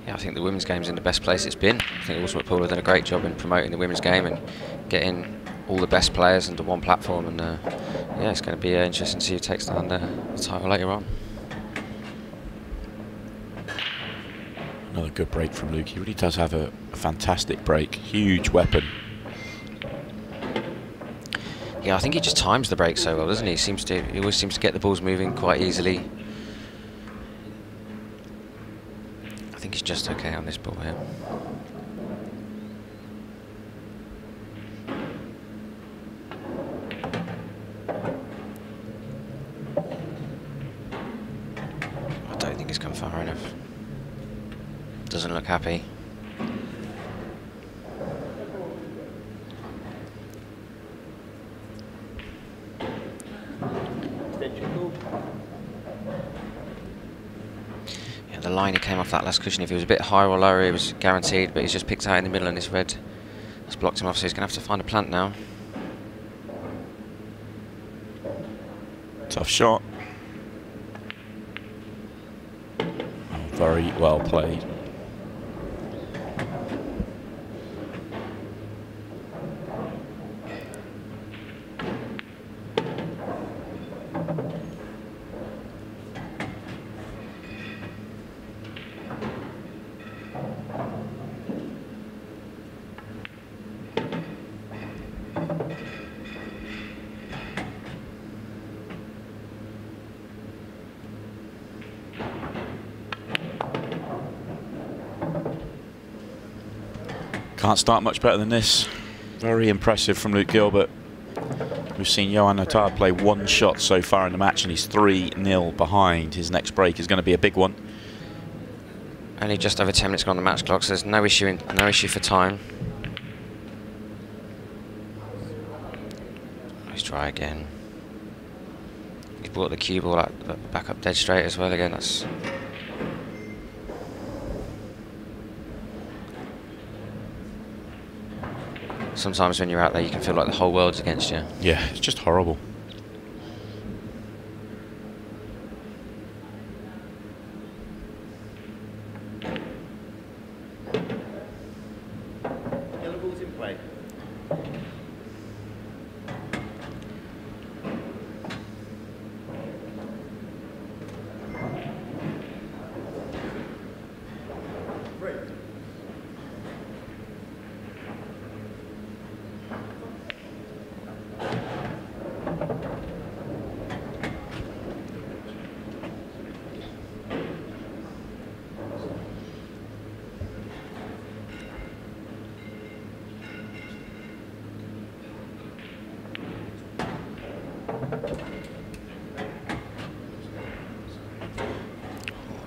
Yeah, I think the women's game's in the best place it's been. I think Ultimate Pool have done a great job in promoting the women's game and getting all the best players into one platform. And yeah, it's going to be interesting to see who takes down the title later on. Another good break from Luke. He really does have a fantastic break. Huge weapon. Yeah, I think he just times the break so well, doesn't he? He always seems to get the balls moving quite easily. I think he's just okay on this ball here. I don't think he's come far enough. Doesn't look happy. Yeah, the line he came off that last cushion, if he was a bit higher or lower, he was guaranteed, but he's just picked out in the middle and this red has blocked him off, so he's going to have to find a plant now. Tough shot. Oh, very well played. Can't start much better than this. Very impressive from Luke Gilbert. We've seen Johan Notard play one shot so far in the match and he's 3-0 behind. His next break is going to be a big one. Only just over 10 minutes gone on the match clock, so there's no issue for time. Let's try again. He's brought the cue ball back up dead straight as well again. That's sometimes when you're out there you can feel like the whole world's against you. Yeah, it's just horrible. Yellow ball's in play.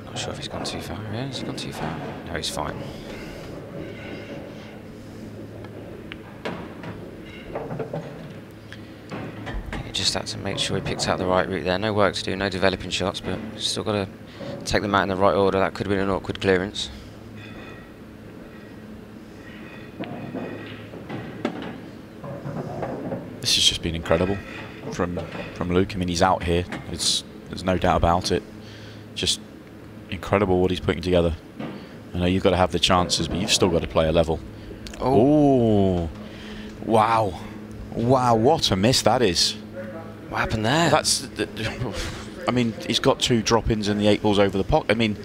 Not sure if he's gone too far. Yeah, has he gone too far? No, he's fine. He just had to make sure he picked out the right route there. No work to do, no developing shots, but still got to take them out in the right order. That could have been an awkward clearance. This has just been incredible from Luke. I mean, he's out here. There's no doubt about it. Just incredible what he's putting together. I know you've got to have the chances, but you've still got to play a level. Oh, wow, wow! What a miss that is. What happened there? I mean, he's got two drop-ins and the 8 balls over the pot. I mean,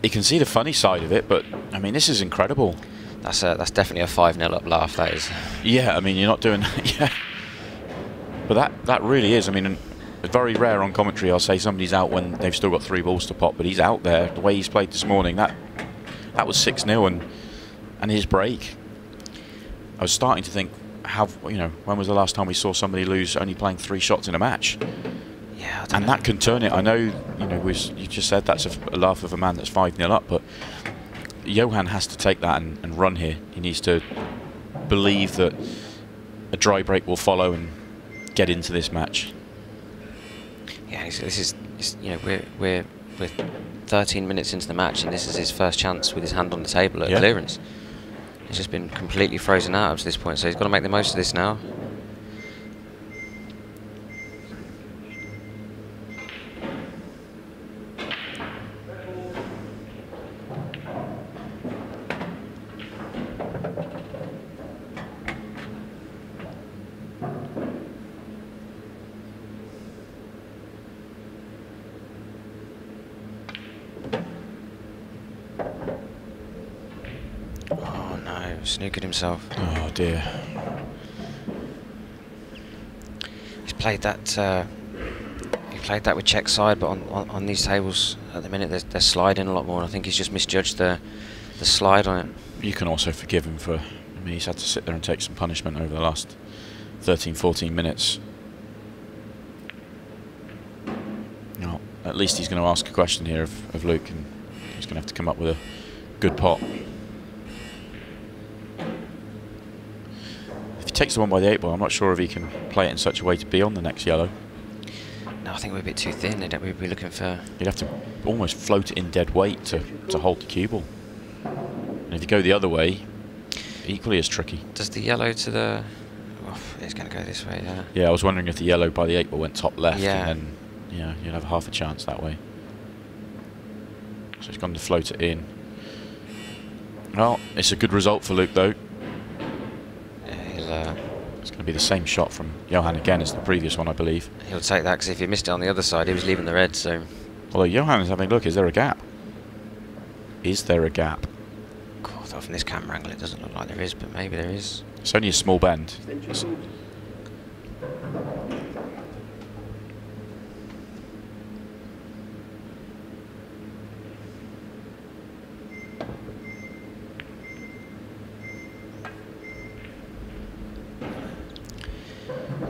you can see the funny side of it, but I mean, this is incredible. That's definitely a 5-0 up laugh. That is. Yeah, I mean, you're not doing yeah, but that really is. I mean, it's very rare on commentary I'll say somebody's out when they've still got 3 balls to pot, but he's out there. The way he's played this morning, that was 6-0, and his break. I was starting to think, when was the last time we saw somebody lose only playing 3 shots in a match? Yeah, and that can turn it. I know, you just said that's a laugh of a man that's 5-0 up, but Johan has to take that and run here. He needs to believe that a dry break will follow and get into this match. Yeah, we're 13 minutes into the match, and this is his first chance with his hand on the table at clearance. He's just been completely frozen out up to this point, so he's got to make the most of this now. snookered himself. Oh dear. He's played that. He played that with check side, but on these tables at the minute they're sliding a lot more. And I think he's just misjudged the slide on it. You can also forgive him for. I mean, he's had to sit there and take some punishment over the last 13, 14 minutes. No, at least he's going to ask a question here of Luke, and he's going to have to come up with a good pot. If he takes the one by the 8-ball, I'm not sure if he can play it in such a way to be on the next yellow. No, I think we're a bit too thin. We'd be looking for... You'd have to almost float it in dead weight to hold the cue ball. And if you go the other way, equally as tricky. Does the yellow to the... Oh, it's going to go this way, yeah. Yeah, I was wondering if the yellow by the 8-ball went top left, yeah. And then you'd have half a chance that way. So he's gone to float it in. Well, it's a good result for Luke, though. Yeah, it's going to be the same shot from Johan again as the previous one, I believe. He'll take that, because if he missed it on the other side, he was leaving the red, so... Although Johan is having a look, is there a gap? Is there a gap? God, from this camera angle it doesn't look like there is, but maybe there is. It's only a small bend.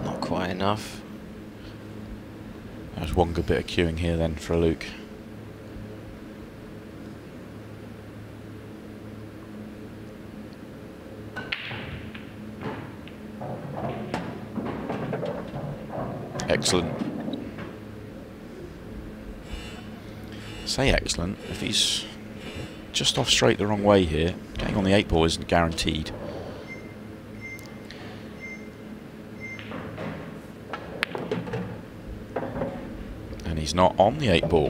Not quite enough. There's one good bit of cueing here then for Luke. Excellent. Say excellent. If he's just off straight the wrong way here, getting on the 8-ball isn't guaranteed. And he's not on the 8-ball.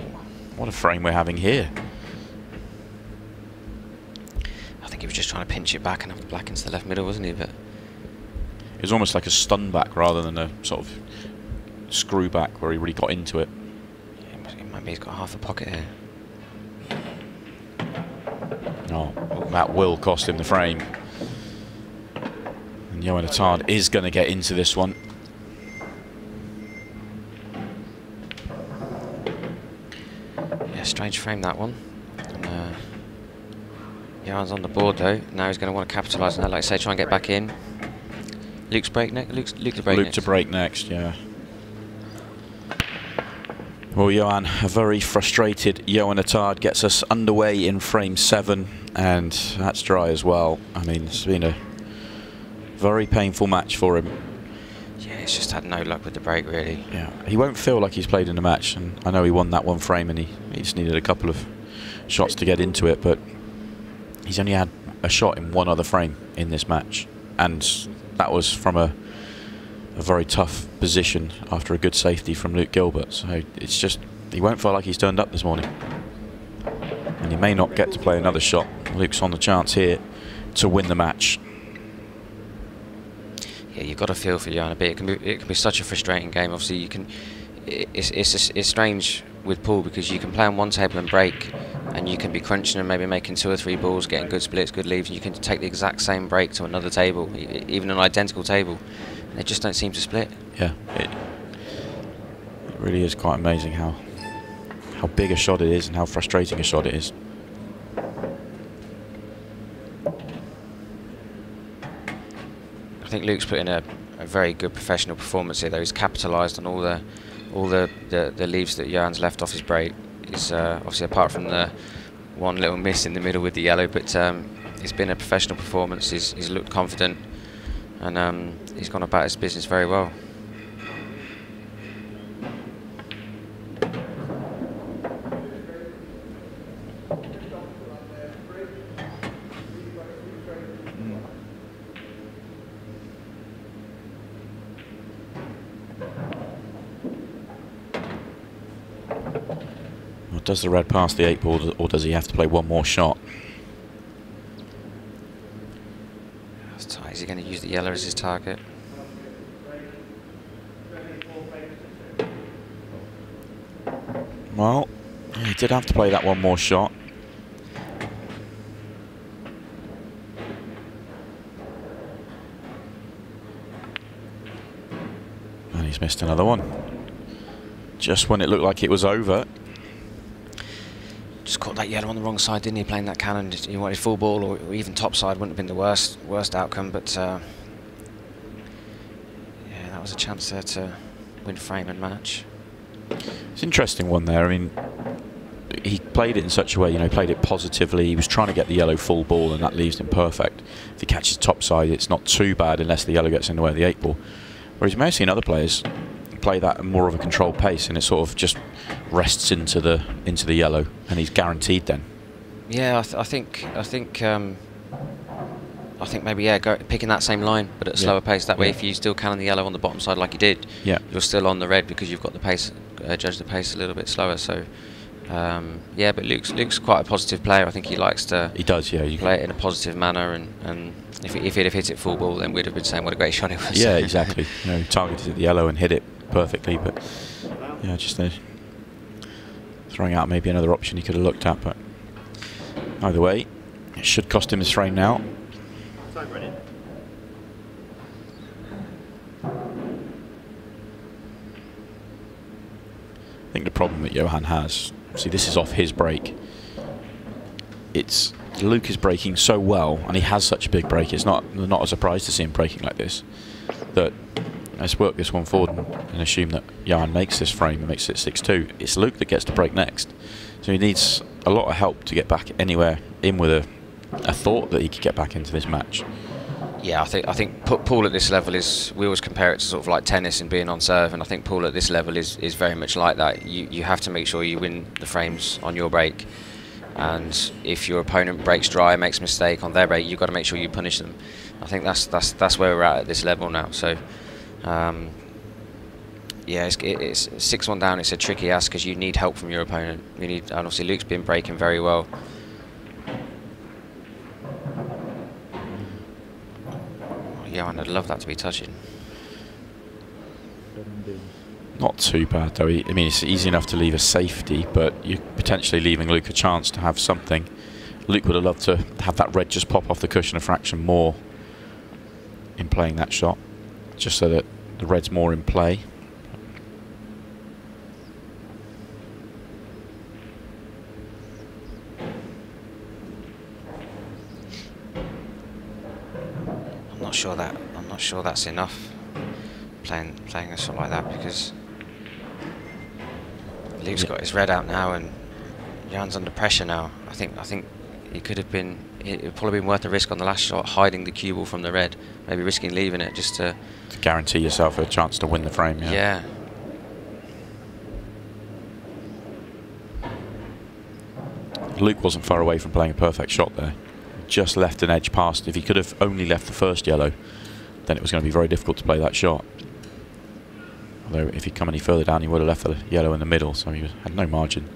What a frame we're having here. I think he was just trying to pinch it back and have the black into the left middle, wasn't he? But it was almost like a stun back rather than a sort of screw back where he really got into it. Yeah, maybe he's got half a pocket here. Oh, that will cost him the frame. And Johan Attard is going to get into this one. Yeah, strange frame that one. And, Johan's on the board though. Now he's going to want to capitalise on that. Like I say, try and get back in. Luke's break next. Luke to break Luke next. to break next, yeah. Well, Johan, a very frustrated Johan Attard gets us underway in frame 7, and that's dry as well. I mean, it's been a very painful match for him. Yeah, he's just had no luck with the break, really. Yeah, he won't feel like he's played in a match, and I know he won that one frame, and he just needed a couple of shots to get into it, but he's only had a shot in one other frame in this match, and that was from a very tough position after a good safety from Luke Gilbert. So it's just, he won't feel like he's turned up this morning, and he may not get to play another shot. Luke's on the chance here to win the match. Yeah, you've got to feel for Johan a bit. It can be such a frustrating game. Obviously, you can. It's strange with pool because you can play on one table and break, and you can be crunching and maybe making 2 or 3 balls, getting good splits, good leaves, and you can take the exact same break to another table, even an identical table. They just don't seem to split. Yeah, it really is quite amazing how big a shot it is and how frustrating a shot it is. I think Luke's put in a very good professional performance here, though. He's capitalised on all the leaves that Johan's left off his break. He's obviously, apart from the one little miss in the middle with the yellow, but it's been a professional performance. He's looked confident, and he's gone about his business very well. Well, does the red pass the 8-ball, or does he have to play one more shot? That's tight. Is he going to use the yellow as his target? Well, yeah, he did have to play that one more shot. missed another one. Just when it looked like it was over. Just caught that yellow on the wrong side, didn't he? Playing that cannon, he wanted full ball or even top side wouldn't have been the worst outcome, but yeah, that was a chance there to win frame and match. It's an interesting one there. I mean, he played it in such a way, you know, played it positively. He was trying to get the yellow full ball, and that leaves him perfect. If he catches top side, it's not too bad unless the yellow gets in the way of the 8 ball. Whereas you may have seen other players play that at more of a controlled pace, and it sort of just rests into the yellow, and he's guaranteed then. Yeah, I think maybe picking that same line, but at a slower pace. That way, if you still cannon the yellow on the bottom side like you did, you're still on the red because you've got the pace, judge the pace a little bit slower. So. Yeah, but Luke's quite a positive player. I think he likes to. He does, yeah. You play it in a positive manner, and if he'd have hit it full ball, then we'd have been saying what a great shot it was. Yeah, exactly. You know, he targeted the yellow and hit it perfectly, but yeah, just throwing out maybe another option he could have looked at. But either way, it should cost him his frame now. I think the problem that Johan has, see, this is off his break. It's Luke is breaking so well, and he has such a big break. It's not a surprise to see him breaking like this. That let's work this one forward and assume that Johan makes this frame and makes it 6-2. It's Luke that gets to break next, so he needs a lot of help to get back anywhere in with a thought that he could get back into this match. Yeah, I think pool at this level is, we always compare it to sort of like tennis and being on serve, and I think pool at this level is very much like that. You have to make sure you win the frames on your break, and if your opponent breaks dry, makes a mistake on their break, you've got to make sure you punish them. I think that's where we're at this level now. So yeah, it's 6-1 down. It's a tricky ask because you need help from your opponent. And obviously Luke's been breaking very well. Johan, I'd love that to be touching. Not too bad though. I mean, it's easy enough to leave a safety, but you're potentially leaving Luke a chance to have something. Luke would have loved to have that red just pop off the cushion a fraction more in playing that shot, just so that the red's more in play. I'm not sure that's enough. Playing a shot like that, because Luke's got his red out now, and Johan's under pressure now. I think it could have been. It would probably been worth the risk on the last shot, hiding the cue ball from the red, maybe risking leaving it just to guarantee yourself a chance to win the frame. Yeah. Luke wasn't far away from playing a perfect shot there. Just left an edge past. If he could have only left the first yellow, then it was going to be very difficult to play that shot. Although if he'd come any further down, he would have left the yellow in the middle, so he had no margin.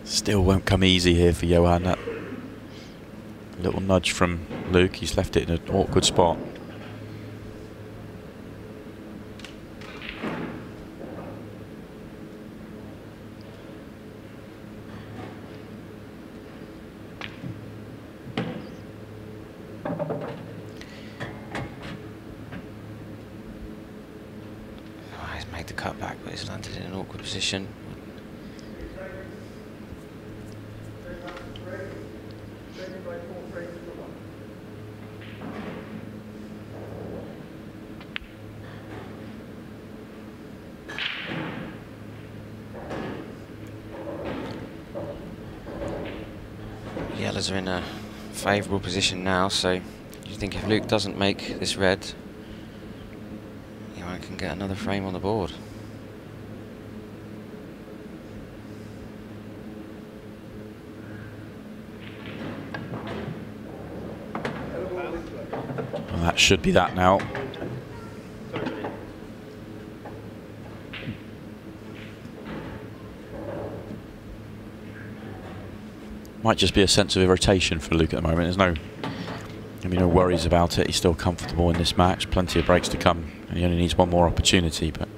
Still won't come easy here for Johan. That little nudge from Luke, he's left it in an awkward spot. Made the cut back, but he's landed in an awkward position. Yellows are in a favourable position now, so you think if Luke doesn't make this red, I can get another frame on the board. Well, that should be that now. Might just be a sense of irritation for Luke at the moment. There's no worries about it. He's still comfortable in this match. Plenty of breaks to come, and he only needs one more opportunity. But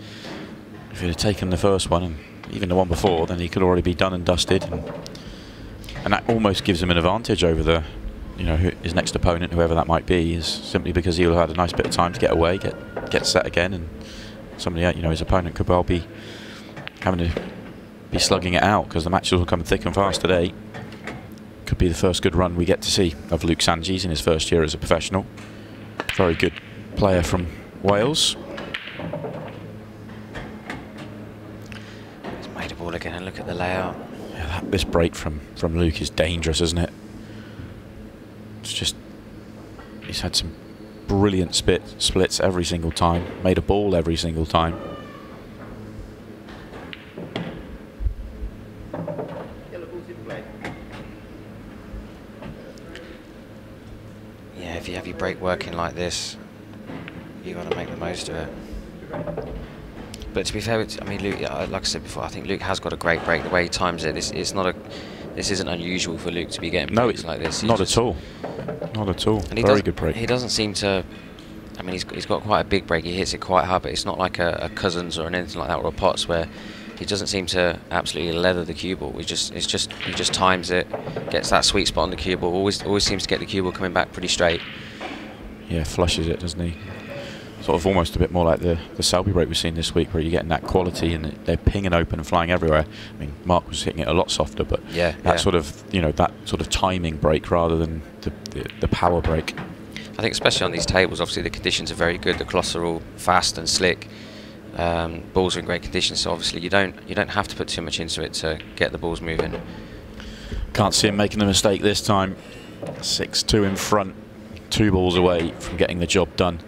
if he'd have taken the first one and even the one before, then he could already be done and dusted. And And that almost gives him an advantage over the, you know, his next opponent, whoever that might be, is simply because he'll have had a nice bit of time to get away, get set again, and somebody, you know, his opponent could well be having to be slugging it out, because the matches will come thick and fast today. Could be the first good run we get to see of Luke Sanjis in his first year as a professional. Very good player from Wales. He's made a ball again, and look at the layout. Yeah, this break from Luke is dangerous, isn't it? It's just, he's had some brilliant splits every single time, made a ball every single time. Yeah, if you have your break working like this, you want to make the most of it. But to be fair, I mean, Luke, like I said before, I think Luke has got a great break. The way he times it, this isn't unusual for Luke to be getting breaks like this. Not at all. Not at all. And very good break. He doesn't seem to. I mean, he's got quite a big break. He hits it quite hard, but it's not like a Cousins or anything like that, or a Potts, where he doesn't seem to absolutely leather the cue ball. He just times it, gets that sweet spot on the cue ball. Always seems to get the cue ball coming back pretty straight. Yeah, flushes it, doesn't he? Sort of almost a bit more like the Selby break we've seen this week, where you're getting that quality and they're pinging open and flying everywhere. I mean, Mark was hitting it a lot softer, but that sort of, you know, that sort of timing break rather than the power break. I think especially on these tables, obviously the conditions are very good. The cloths are all fast and slick. Balls are in great condition, so obviously you don't have to put too much into it to get the balls moving. Can't see him making a mistake this time. 6-2 in front, 2 balls away from getting the job done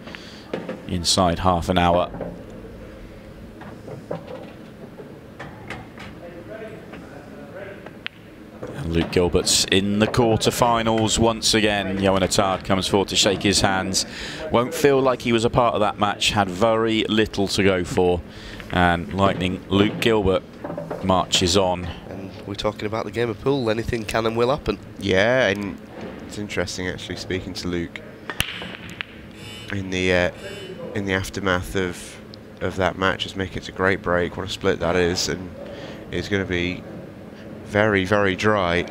inside half an hour. And Luke Gilbert's in the quarter-finals once again. Johan Attard comes forward to shake his hands. Won't feel like he was a part of that match. Had very little to go for. And Lightning Luke Gilbert marches on. And we're talking about the game of pool. Anything can and will happen. Yeah, and it's interesting actually speaking to Luke in the aftermath of that match. Just making it a great break. What a split that is, and it's going to be very, very dry.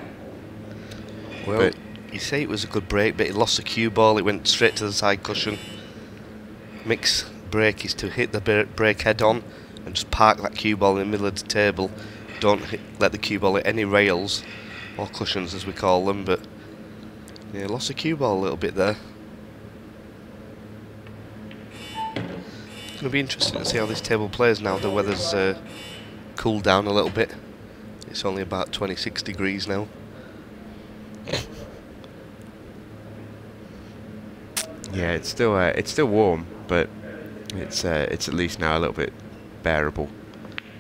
Well, but you say it was a good break, but it lost the cue ball. It went straight to the side cushion. Mick's break is to hit the break head on and just park that cue ball in the middle of the table. Don't let the cue ball hit any rails or cushions, as we call them. But yeah, lost the cue ball a little bit there. It's going to be interesting to see how this table plays now. The weather's cooled down a little bit. It's only about 26 degrees now. Yeah, it's still warm, but it's at least now a little bit bearable,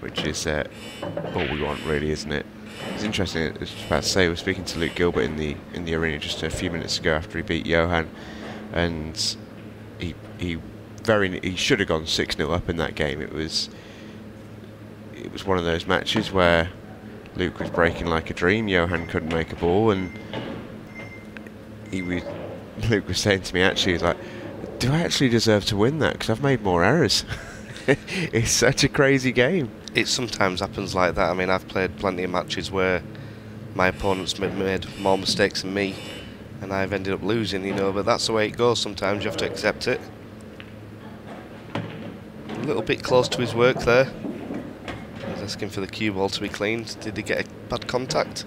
which is all we want, really, isn't it? It's interesting. I was about to say, we were speaking to Luke Gilbert in the arena just a few minutes ago after he beat Johan, and he should have gone 6-0 up in that game. It was one of those matches where Luke was breaking like a dream. Johan couldn't make a ball, and Luke was saying to me, actually, he was like, do I actually deserve to win that? Because I've made more errors. It's such a crazy game. It sometimes happens like that. I mean, I've played plenty of matches where my opponents made more mistakes than me, and I've ended up losing, you know, but that's the way it goes sometimes. You have to accept it. A little bit close to his work there. He's asking for the cue ball to be cleaned. Did he get a bad contact?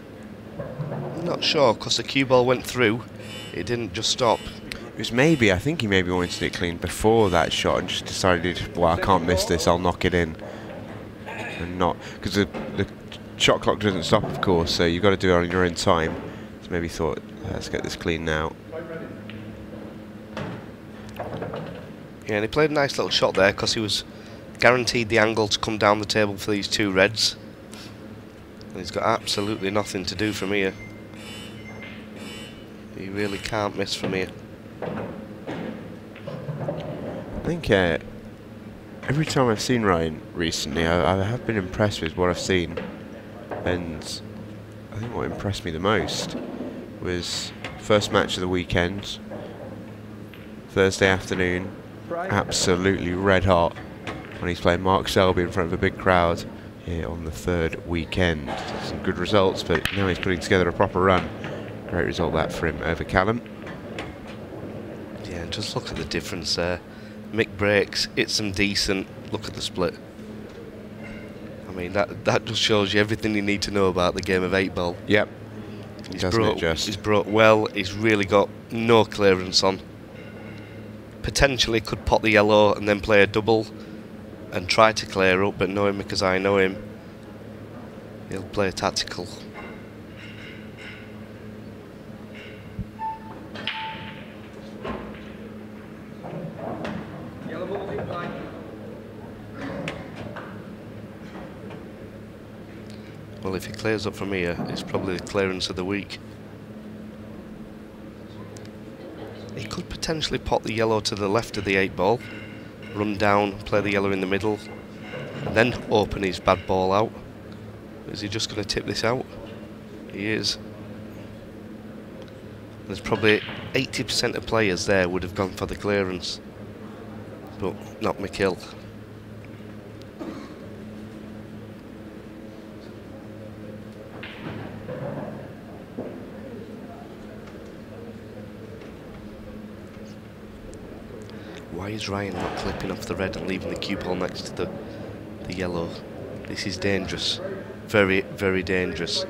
I'm not sure, because the cue ball went through. It didn't just stop. It was maybe, I think he maybe wanted it clean before that shot and just decided, well, I can't miss this, I'll knock it in. And not, because the shot clock doesn't stop, of course, so you've got to do it on your own time. So maybe thought, let's get this clean now. Yeah, and he played a nice little shot there, because he was guaranteed the angle to come down the table for these 2 reds. And he's got absolutely nothing to do from here. He really can't miss from here. I think every time I've seen Ryan recently, I have been impressed with what I've seen. And I think what impressed me the most was first match of the weekend, Thursday afternoon, absolutely red hot when he's playing Mark Selby in front of a big crowd. here on the 3rd weekend. Some good results, but now he's putting together a proper run. Great result that for him over Callum. Yeah, just look at the difference there. Mick breaks, hits them decent. Look at the split. I mean, that just shows you everything you need to know about the game of 8-ball. Yep. He's brought well. He's really got no clearance on. Potentially could pot the yellow and then play a double and try to clear up, but knowing Mick as I know him, he'll play tactical. Well, if he clears up from here, it's probably the clearance of the week. He could potentially pot the yellow to the left of the 8-ball, run down, play the yellow in the middle, and then open his bad ball out. Is he just going to tip this out? He is. There's probably 80% of players there would have gone for the clearance, but not McKill. Why is Ryan not clipping off the red and leaving the cue ball next to the yellow? This is dangerous. Very, very dangerous.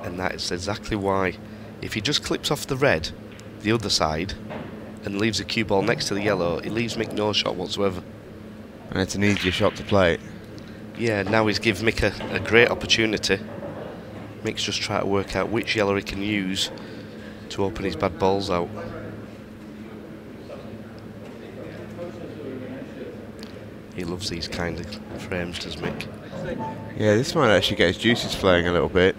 And that is exactly why. If he just clips off the red, the other side, and leaves the cue ball next to the yellow, it leaves Mick no shot whatsoever. And it's an easier shot to play. Yeah, now he's given Mick a great opportunity. Mick's just trying to work out which yellow he can use to open his bad balls out. He loves these kind of frames, does Mick? Yeah, this might actually get his juices flowing a little bit.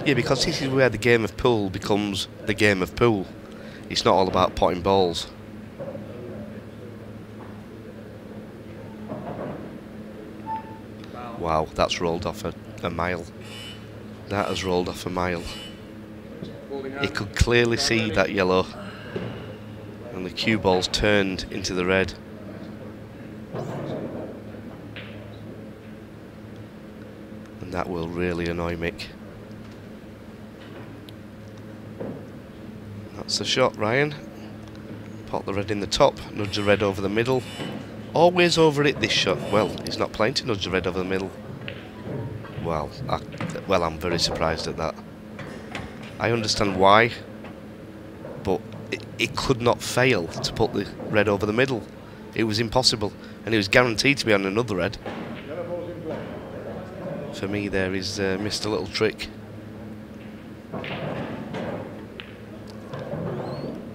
Yeah, because this is where the game of pool becomes the game of pool. It's not all about potting balls. Wow, that's rolled off a mile. That has rolled off a mile. He could clearly see that yellow, and the cue ball's turned into the red. And that will really annoy Mick. That's the shot, Ryan. Pot the red in the top, nudge the red over the middle. Always over it, this shot. Well, he's not playing to nudge the red over the middle. Well, I'm very surprised at that. I understand why, but it could not fail to put the red over the middle. It was impossible, and it was guaranteed to be on another red. For me, there is missed a little trick.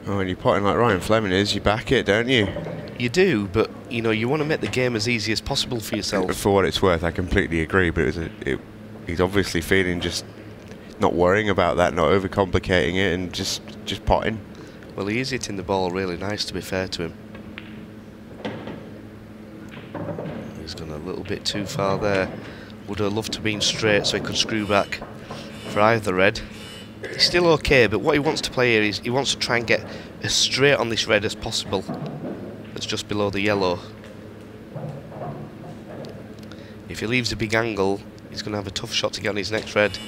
Oh, when you're potting like Ryan Fleming is, you back it, don't you? You do, but you know you want to make the game as easy as possible for yourself. For what it's worth, I completely agree. But he's obviously feeling just not worrying about that, not overcomplicating it, and just potting. Well, he is hitting the ball really nice, to be fair to him. He's gone a little bit too far there. Would have loved to have been straight so he could screw back for either red. He's still okay, but what he wants to play here is he wants to try and get as straight on this red as possible. That's just below the yellow. If he leaves a big angle, he's going to have a tough shot to get on his next red.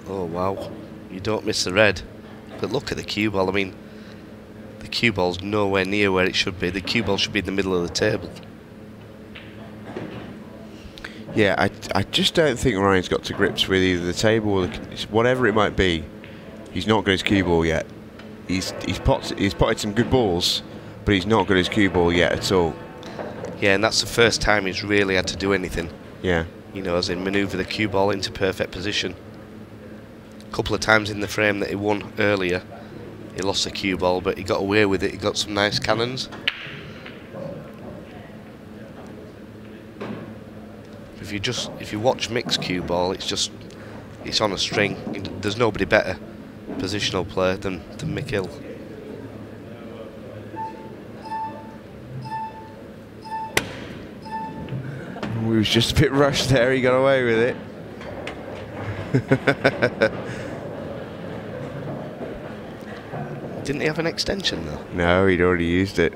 Oh wow, you don't miss the red. But look at the cue ball. I mean, the cue ball's nowhere near where it should be. The cue ball should be in the middle of the table. Yeah, I just don't think Ryan's got to grips with either the table or whatever it might be. He's not got his cue ball yet. He's potted some good balls, but he's not got his cue ball yet at all. Yeah, and that's the first time he's really had to do anything. Yeah. You know, as in manoeuvre the cue ball into perfect position. A couple of times in the frame that he won earlier, he lost the cue ball, but he got away with it. He got some nice cannons. If you watch Mick's cue ball, it's on a string. There's nobody better positional player than Mick Hill. He was just a bit rushed there. He got away with it. Didn't he have an extension though? No, he'd already used it.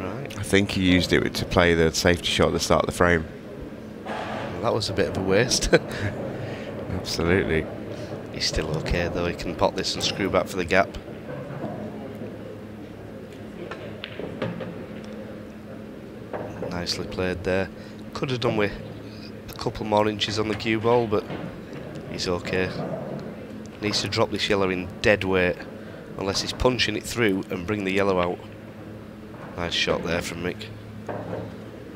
Right. I think he used it to play the safety shot at the start of the frame. Well, that was a bit of a waste. Absolutely. He's still okay though, he can pot this and screw back for the gap. Nicely played there. Could have done with a couple more inches on the cue ball, but he's okay. Needs to drop this yellow in dead weight, unless he's punching it through and bring the yellow out. Nice shot there from Mick.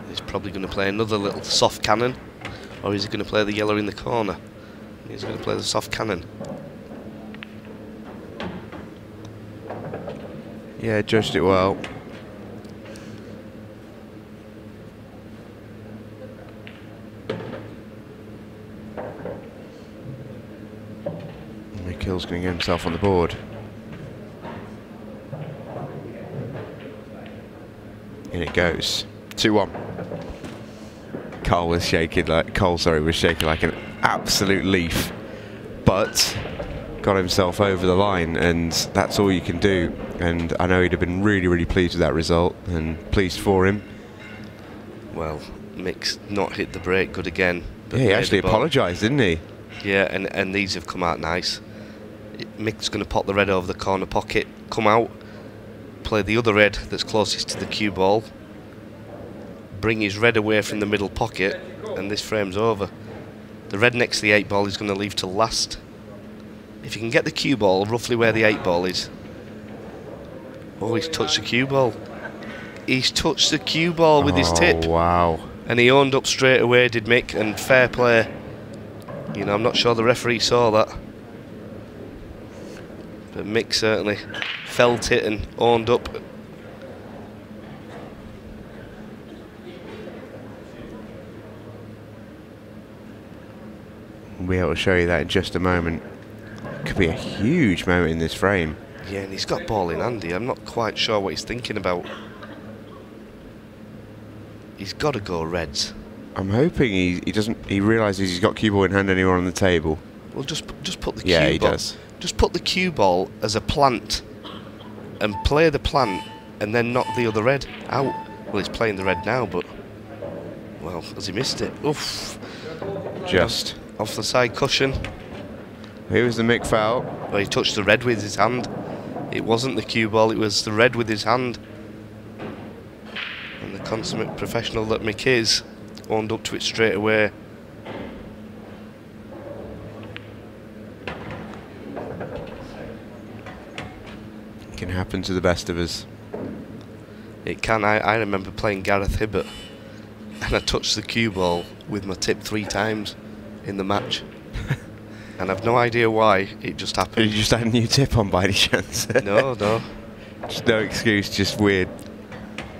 He's probably going to play another little soft cannon, or is he going to play the yellow in the corner? He's going to play the soft cannon. Yeah, judged it well. Mikhail's going to get himself on the board. In it goes. 2-1. Cole was shaking like an absolute leaf, but got himself over the line, and that's all you can do. And I know he'd have been really, really pleased with that result, and pleased for him. Well, Mick's not hit the break good again. Yeah, he actually apologised, didn't he? Yeah, and these have come out nice. Mick's going to pop the red over the corner pocket, come out, play the other red that's closest to the cue ball, bring his red away from the middle pocket, and this frame's over. The red next to the 8 ball is going to leave till last. If you can get the cue ball roughly where the 8 ball is. Oh, he's touched the cue ball. He's touched the cue ball with his tip. Wow. And he owned up straight away, did Mick, and fair play. You know, I'm not sure the referee saw that. But Mick certainly felt it and owned up. We'll be able to show you that in just a moment. Could be a huge moment in this frame. Yeah, and he's got ball in handy. I'm not quite sure what he's thinking about. He's got to go reds. I'm hoping he realises he's got cue ball in hand anywhere on the table. Well, just put the cue ball. Yeah, he does. Just put the cue ball as a plant and play the plant and then knock the other red out. Well, he's playing the red now, but well, has he missed it? Oof. Just Off the side cushion. Here was the Mick foul. Well, he touched the red with his hand. It wasn't the cue ball, it was the red with his hand. And the consummate professional that Mick is owned up to it straight away. It can happen to the best of us. It can. I remember playing Gareth Hibbert and I touched the cue ball with my tip 3 times in the match. And I've no idea why, it just happened. Did you just add a new tip on by any chance? No. Just no excuse, just weird.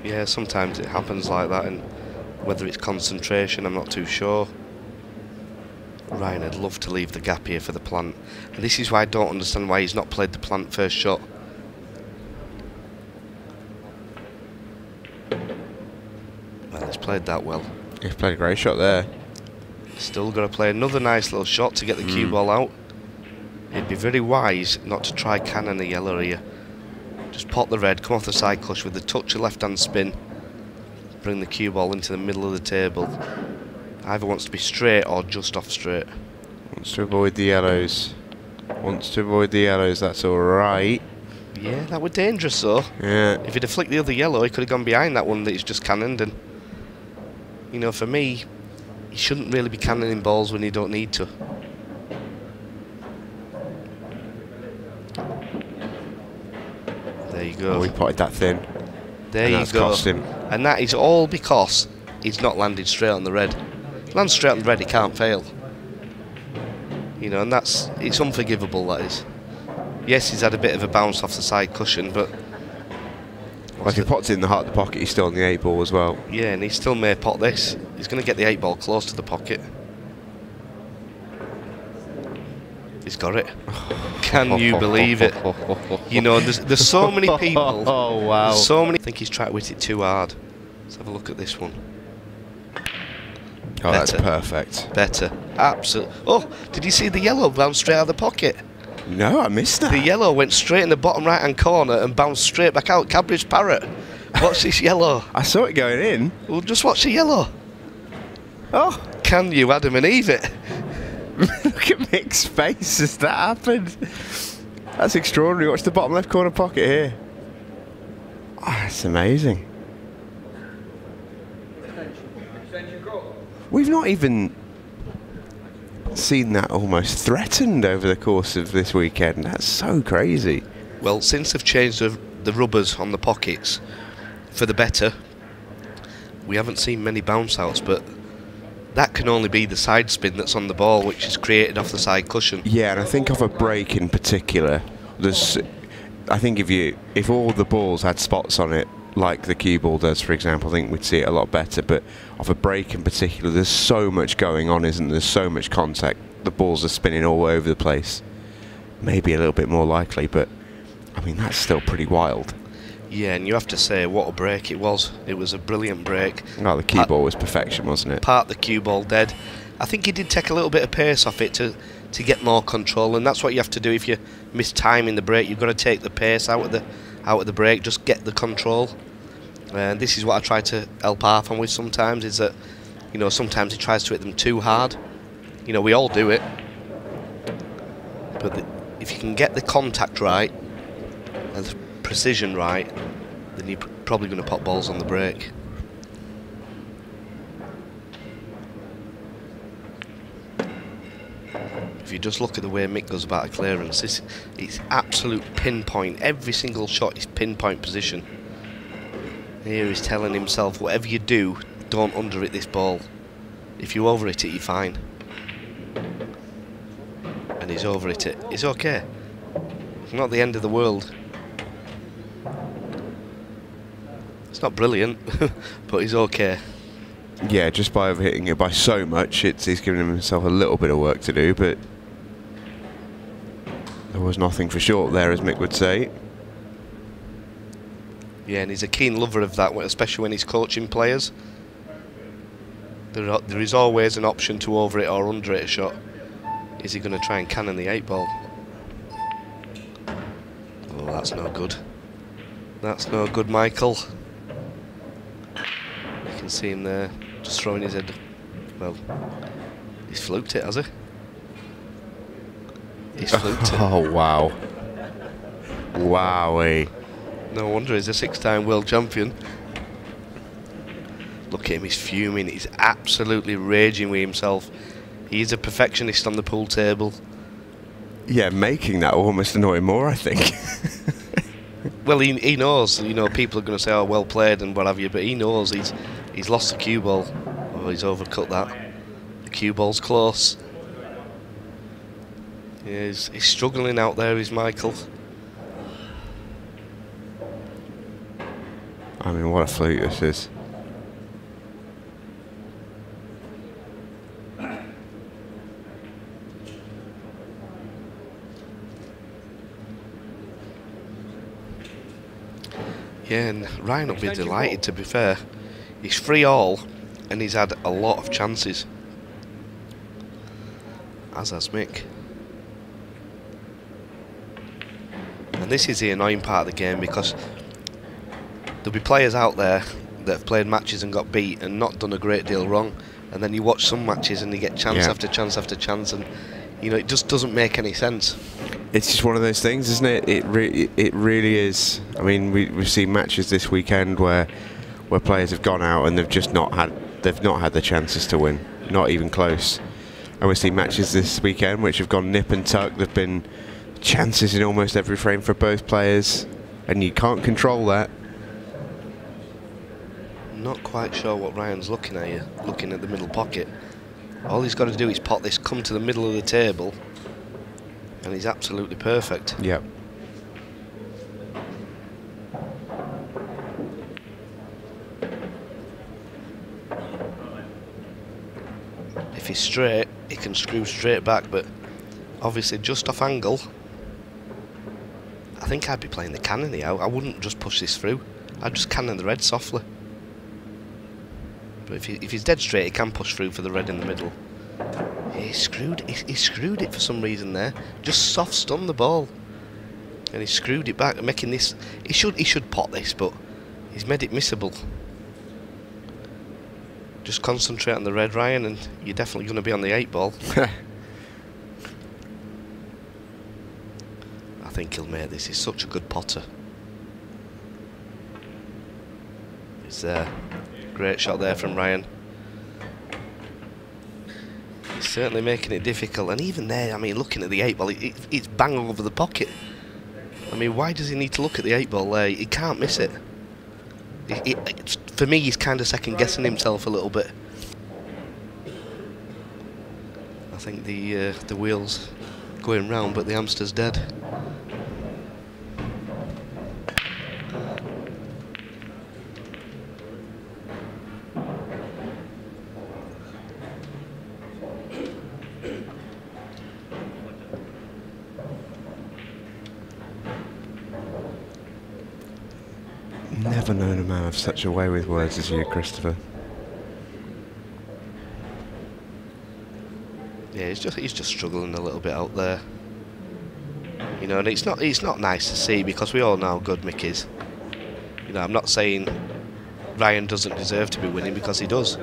Yeah, sometimes it happens like that, and whether it's concentration, I'm not too sure. Ryan, I'd love to leave the gap here for the plant. And this is why I don't understand why he's not played the plant first shot. Well, he's played that well. He's played a great shot there. Still got to play another nice little shot to get the cue ball out. It'd be very wise not to try cannon the yellow here. Just pop the red, come off the side clutch with the touch of left hand spin. Bring the cue ball into the middle of the table. Either wants to be straight or just off straight. Wants to avoid the yellows. Wants to avoid the yellows, that's alright. Yeah, that was dangerous though. Yeah. If he'd have flicked the other yellow, he could have gone behind that one that he's just cannoned. And, you know, for me, he shouldn't really be cannoning balls when you don't need to. There you go. Oh, he potted that thin. There and you that's go. cost him. And that is all because he's not landed straight on the red. If he lands straight on the red, he can't fail. You know, and it's unforgivable, that is. Yes, he's had a bit of a bounce off the side cushion, but... Like he pots it in the heart of the pocket, he's still on the 8 ball as well. Yeah, and he still may pot this. He's going to get the 8 ball close to the pocket. He's got it. Can you believe it? You know, there's so many people. Oh, wow. So many. I think he's tried to hit it too hard. Let's have a look at this one. Oh, that's perfect. Better. Absolutely. Oh, did you see the yellow bounce straight out of the pocket? No, I missed that. The yellow went straight in the bottom right-hand corner and bounced straight back out. Cadbury's Parrot. Watch this yellow. I saw it going in. Well, just watch the yellow. Oh. Can you Adam and Eve it? Look at Mick's face as that happened. That's extraordinary. Watch the bottom left corner pocket here. Oh, that's amazing. We've not even seen that almost threatened over the course of this weekend. That's so crazy. Well, since they've changed the rubbers on the pockets for the better, we haven't seen many bounce outs, but that can only be the side spin that's on the ball, which is created off the side cushion. Yeah, and I think of a break in particular, I think if all the balls had spots on it, like the cue ball does, for example, I think we'd see it a lot better. But off a break in particular, there's so much going on, isn't there? There's so much contact. The balls are spinning all over the place. Maybe a little bit more likely, but I mean, that's still pretty wild. Yeah, and you have to say, what a break it was. It was a brilliant break. Oh, the cue ball was perfection, wasn't it? Part the cue ball dead. I think he did take a little bit of pace off it to get more control, and that's what you have to do if you miss time in the break. You've got to take the pace out of the break, just get the control. And this is what I try to help Arthur with sometimes, is that, you know, sometimes he tries to hit them too hard. You know, we all do it. But if you can get the contact right and the precision right, then you're probably going to pop balls on the break. If you just look at the way Mick goes about a clearance, it's absolute pinpoint. Every single shot is pinpoint position. Here he's telling himself, whatever you do, don't under hit this ball. If you over hit it, you're fine. And he's over hit it. It's okay. It's not the end of the world. It's not brilliant, but he's okay. Yeah, just by overhitting it by so much, he's giving himself a little bit of work to do, but there was nothing for short there, as Mick would say. Yeah, and he's a keen lover of that, especially when he's coaching players. There is always an option to over it or under it a shot. Is he going to try and cannon the 8-ball? Oh, that's no good. That's no good, Michael. You can see him there, just throwing his head. Well, he's fluked it, has he? He's fluked it. Oh, wow. Wowee. No wonder he's a 6-time world champion. Look at him, he's fuming. He's absolutely raging with himself. He's a perfectionist on the pool table. Yeah, making that almost annoy him more, I think. Well, he knows, you know, people are going to say, oh, well played and what have you, but he knows he's lost the cue ball. Oh, he's overcut that. The cue ball's close. Yeah, he's struggling out there, is Michael. I mean, what a fluke this is. Yeah, and Ryan will be delighted, to be fair. He's 3-all, and he's had a lot of chances. As has Mick. And this is the annoying part of the game, because there'll be players out there that have played matches and got beat and not done a great deal wrong, and then you watch some matches and you get chance after chance after chance, and you know, it just doesn't make any sense. It's just one of those things, isn't it? It really is. I mean, we've seen matches this weekend where players have gone out and they've not had the chances to win, not even close. And we've seen matches this weekend which have gone nip and tuck. There've been chances in almost every frame for both players, and you can't control that. Not quite sure what Ryan's looking at here, looking at the middle pocket. All he's got to do is pot this, come to the middle of the table, and he's absolutely perfect. Yep. If he's straight, he can screw straight back, but obviously just off angle. I think I'd be playing the cannon here. I wouldn't just push this through. I'd just cannon the red softly. But if he's dead straight, he can push through for the red in the middle. He screwed it for some reason there. Just soft stun the ball, and he screwed it back, making this. He should pot this, but He's made it missable. Just concentrate on the red, Ryan, and you're definitely going to be on the 8 ball. I think he'll make this. He's such a good potter. It's a great shot there from Ryan. He's certainly making it difficult, and even there, I mean, looking at the 8 ball, it's bang over the pocket. I mean, why does he need to look at the 8 ball there? He can't miss it. For me, he's kind of second guessing himself a little bit. I think the wheel's going round, but the hamster's dead. Never known a man have such a way with words as you, Christopher. Yeah, he's just struggling a little bit out there. You know, and it's not nice to see, because we all know how good Mick is. You know, I'm not saying Ryan doesn't deserve to be winning, because he does.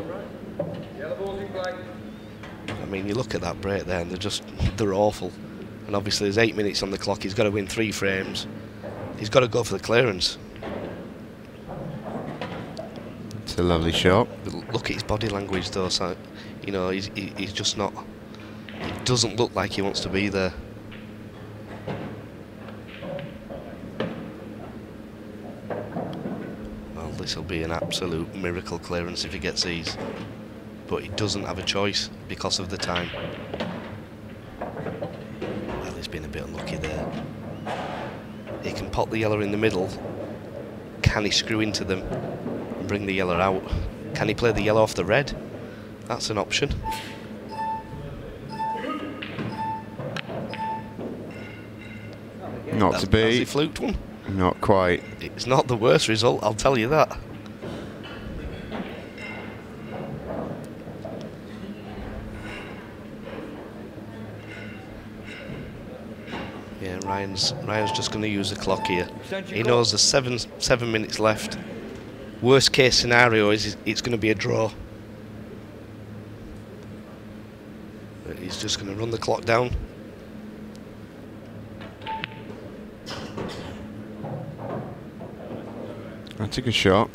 I mean, you look at that break there, and they're awful. And obviously there's 8 minutes on the clock. He's got to win 3 frames. He's got to go for the clearance. It's a lovely shot. But look at his body language, though. So, you know, he's just not. It doesn't look like he wants to be there. Well, this will be an absolute miracle clearance if he gets these. But he doesn't have a choice because of the time. Well, he's been a bit unlucky there. He can pop the yellow in the middle. Can he screw into them and bring the yellow out? Can he play the yellow off the red? That's an option. Not to be. Has he fluked one? Not quite. It's not the worst result, I'll tell you that. Yeah, Ryan's just going to use the clock here. He knows there's 7 minutes left. Worst case scenario is it's going to be a draw. But he's just going to run the clock down. That's a good shot.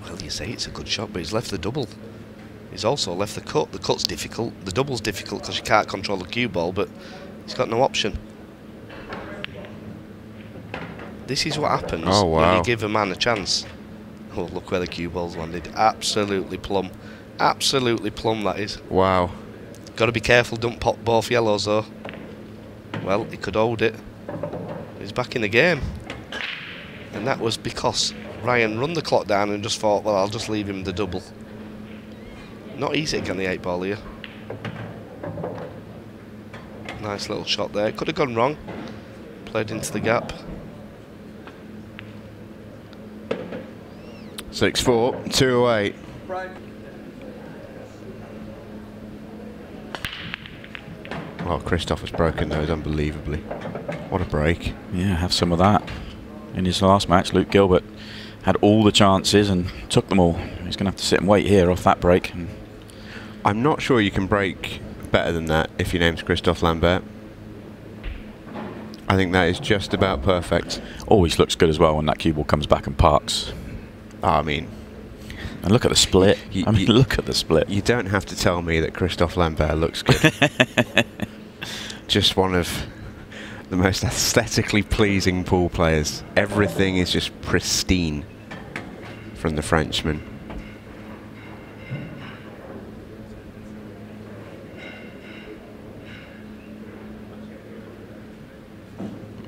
Well, you say it's a good shot, but he's left the double. He's also left the cut. The cut's difficult. The double's difficult because you can't control the cue ball, but he's got no option. This is what happens when you give a man a chance. Oh, look where the cue ball's landed. Absolutely plumb. Absolutely plumb, that is. Wow. Got to be careful, don't pop both yellows, though. Well, he could hold it. He's back in the game. And that was because Ryan run the clock down and just thought, well, I'll just leave him the double. Not easy to get the 8 ball here. Nice little shot there. Could have gone wrong. Played into the gap. 6-4, 2 away. Oh, Christoph has broken those unbelievably. What a break. Yeah, have some of that. In his last match, Luke Gilbert had all the chances and took them all. He's going to have to sit and wait here off that break. And I'm not sure you can break better than that if your name's Christoph Lambert. I think that is just about perfect. Always looks good as well when that cue ball comes back and parks. I mean, and look at the split. Look at the split. You don't have to tell me that Christoph Lambert looks good. Just one of the most aesthetically pleasing pool players. Everything is just pristine from the Frenchman.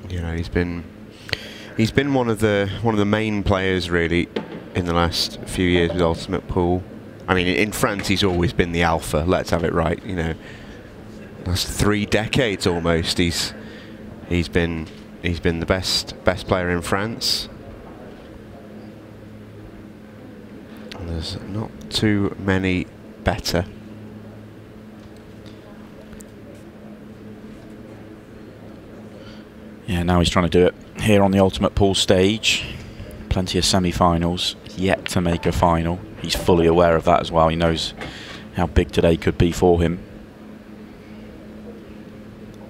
You know, he's been one of the main players really in the last few years with Ultimate Pool. I mean, in France he's always been the alpha, let's have it right, you know. Last 3 decades almost he's been the best player in France. And there's not too many better. Yeah, now he's trying to do it here on the Ultimate Pool stage. plenty of semi-finals, yet to make a final. He's fully aware of that as well. He knows how big today could be for him.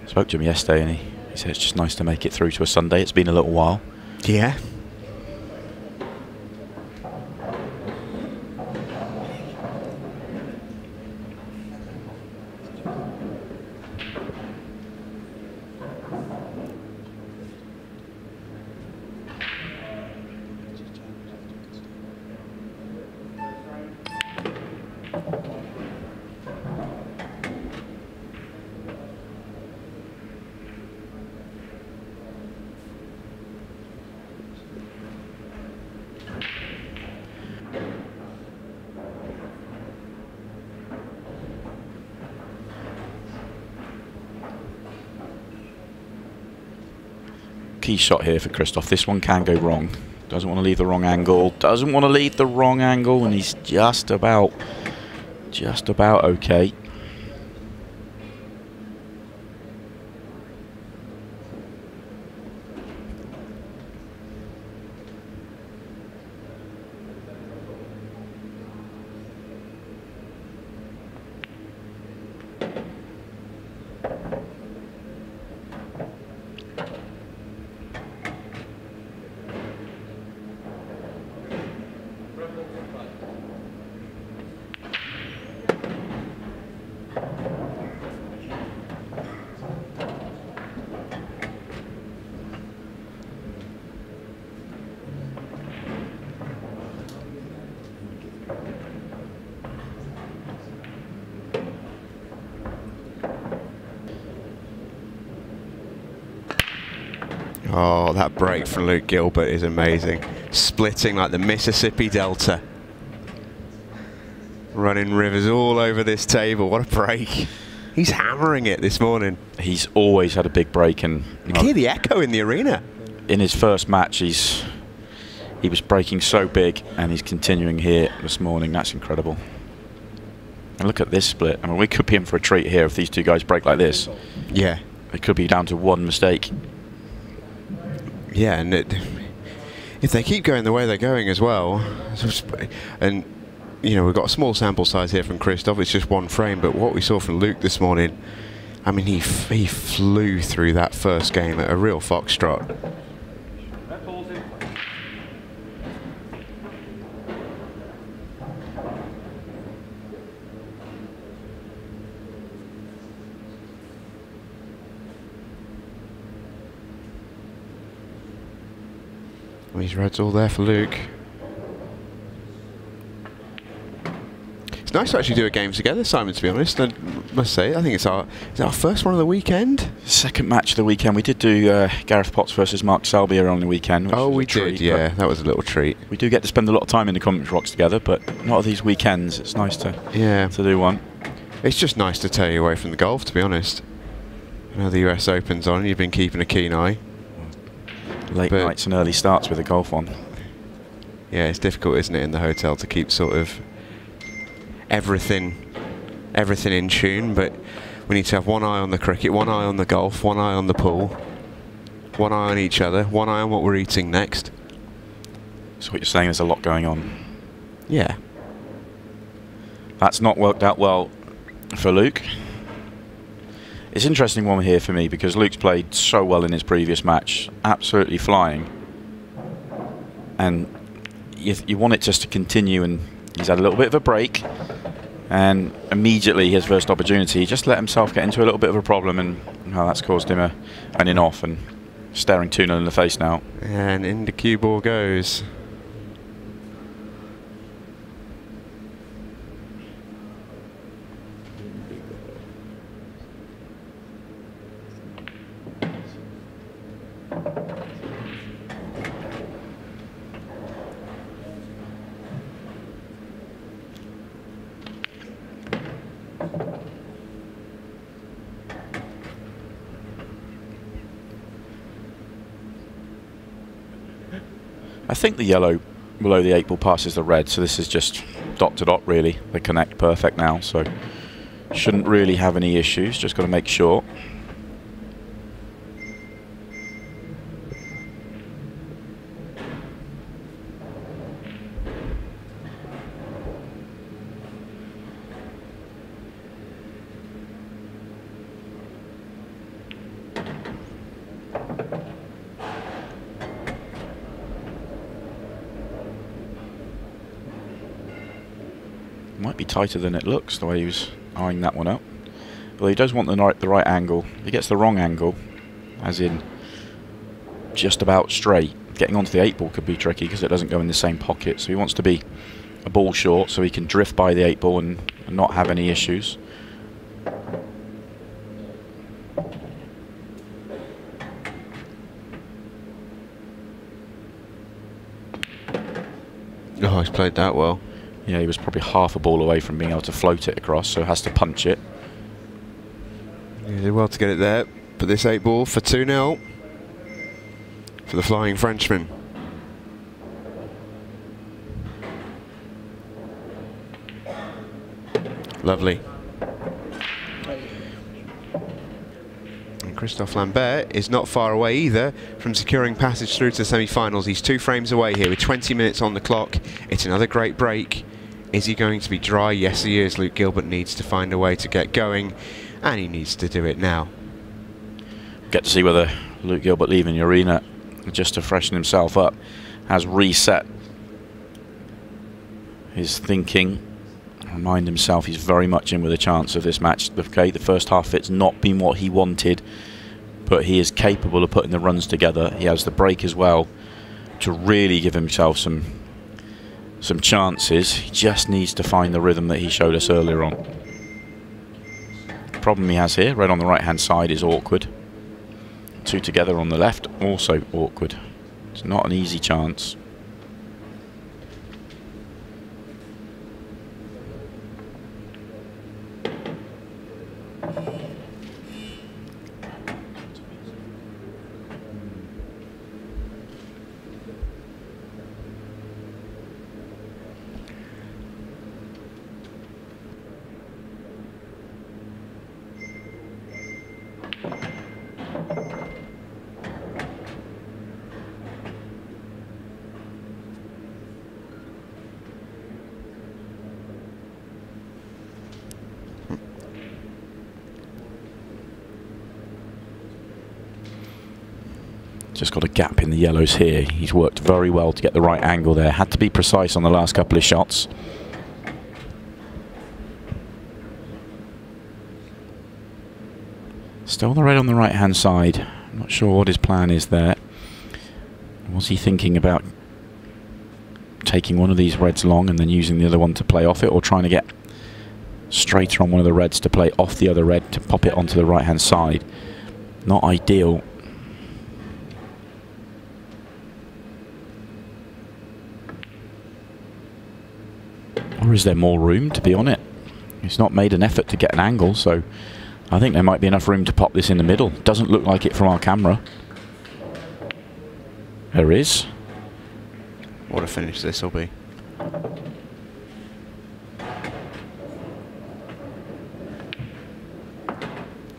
I spoke to him yesterday and he said it's just nice to make it through to a Sunday. It's been a little while. Yeah. Key shot here for Christoph. This one can go wrong. Doesn't want to leave the wrong angle. Doesn't want to leave the wrong angle, and he's just about okay. Oh, that break from Luke Gilbert is amazing. Splitting like the Mississippi Delta. Running rivers all over this table. What a break. He's hammering it this morning. He's always had a big break, and you can hear the echo in the arena. In his first match, he was breaking so big, and he's continuing here this morning. That's incredible. And look at this split. I mean, we could be in for a treat here if these two guys break like this. Yeah. It could be down to one mistake. Yeah, and if they keep going the way they're going as well, and you know, we've got a small sample size here from Christoph, it's just one frame, but what we saw from Luke this morning, I mean, he flew through that first game at a real foxtrot. These reds all there for Luke. It's nice to actually do a game together, Simon, to be honest. I must say, I think it's our first one of the weekend? Second match of the weekend. We did do Gareth Potts versus Mark Selby on the weekend. Oh, we did, yeah. That was a little treat. We do get to spend a lot of time in the commentary box together, but not of these weekends. It's nice to do one. It's just nice to tear you away from the golf, to be honest. I know the US Open's on, you've been keeping a keen eye. Late nights and early starts with a golf on. Yeah, it's difficult, isn't it, in the hotel to keep sort of everything in tune, but we need to have one eye on the cricket, one eye on the golf, one eye on the pool, one eye on each other, one eye on what we're eating next. So what you're saying, there's a lot going on. Yeah. That's not worked out well for Luke. It's an interesting one here for me because Luke's played so well in his previous match, absolutely flying. And you want it just to continue, and he's had a little bit of a break, and immediately his first opportunity, he just let himself get into a little bit of a problem, and that's caused him an in-off, and staring 2-0 in the face now. And in the cue ball goes. I think the yellow below the 8 ball passes the red, so this is just dot to dot really. They connect perfect now, so shouldn't really have any issues, just got to make sure. Might be tighter than it looks, the way he was eyeing that one up. But he does want the right angle. If he gets the wrong angle, as in just about straight, getting onto the 8 ball could be tricky because it doesn't go in the same pocket. So he wants to be a ball short so he can drift by the 8 ball and not have any issues. Oh, he's played that well. Yeah, he was probably half a ball away from being able to float it across, so has to punch it. He did well to get it there. But this 8 ball for 2-0 for the Flying Frenchman. Lovely. And Christophe Lambert is not far away either from securing passage through to the semi-finals. He's 2 frames away here with 20 minutes on the clock. It's another great break. Is he going to be dry? Yes, he is. Luke Gilbert needs to find a way to get going, and he needs to do it now. Get to see whether Luke Gilbert leaving the arena just to freshen himself up has reset his thinking. Remind himself he's very much in with a chance of this match. Okay, the first half it's not been what he wanted, but he is capable of putting the runs together. He has the break as well to really give himself some chances. He just needs to find the rhythm that he showed us earlier on. The problem he has here, red on the right hand side, is awkward. 2 together on the left, also awkward. It's not an easy chance. Just got a gap in the yellows here. He's worked very well to get the right angle there. Had to be precise on the last couple of shots. Still the red on the right hand side. I'm not sure what his plan is there. Was he thinking about taking one of these reds long and then using the other one to play off it, or trying to get straighter on one of the reds to play off the other red to pop it onto the right hand side? Not ideal. Or is there more room to be on it? He's not made an effort to get an angle, so I think there might be enough room to pop this in the middle. Doesn't look like it from our camera. There is. What a finish this will be.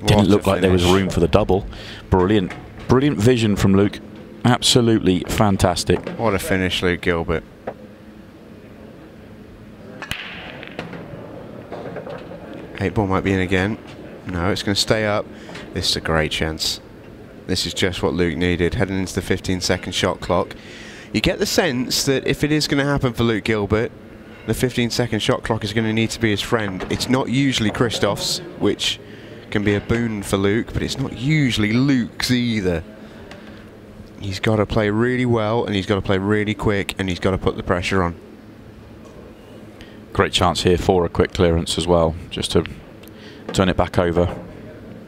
Didn't look like there was room for the double. Brilliant. Brilliant vision from Luke. Absolutely fantastic. What a finish, Luke Gilbert. Eight ball might be in again. No, it's going to stay up. This is a great chance. This is just what Luke needed, heading into the 15-second shot clock. You get the sense that if it is going to happen for Luke Gilbert, the 15-second shot clock is going to need to be his friend. It's not usually Christoph's, which can be a boon for Luke, but it's not usually Luke's either. He's got to play really well, and he's got to play really quick, and he's got to put the pressure on. Great chance here for a quick clearance as well, just to turn it back over.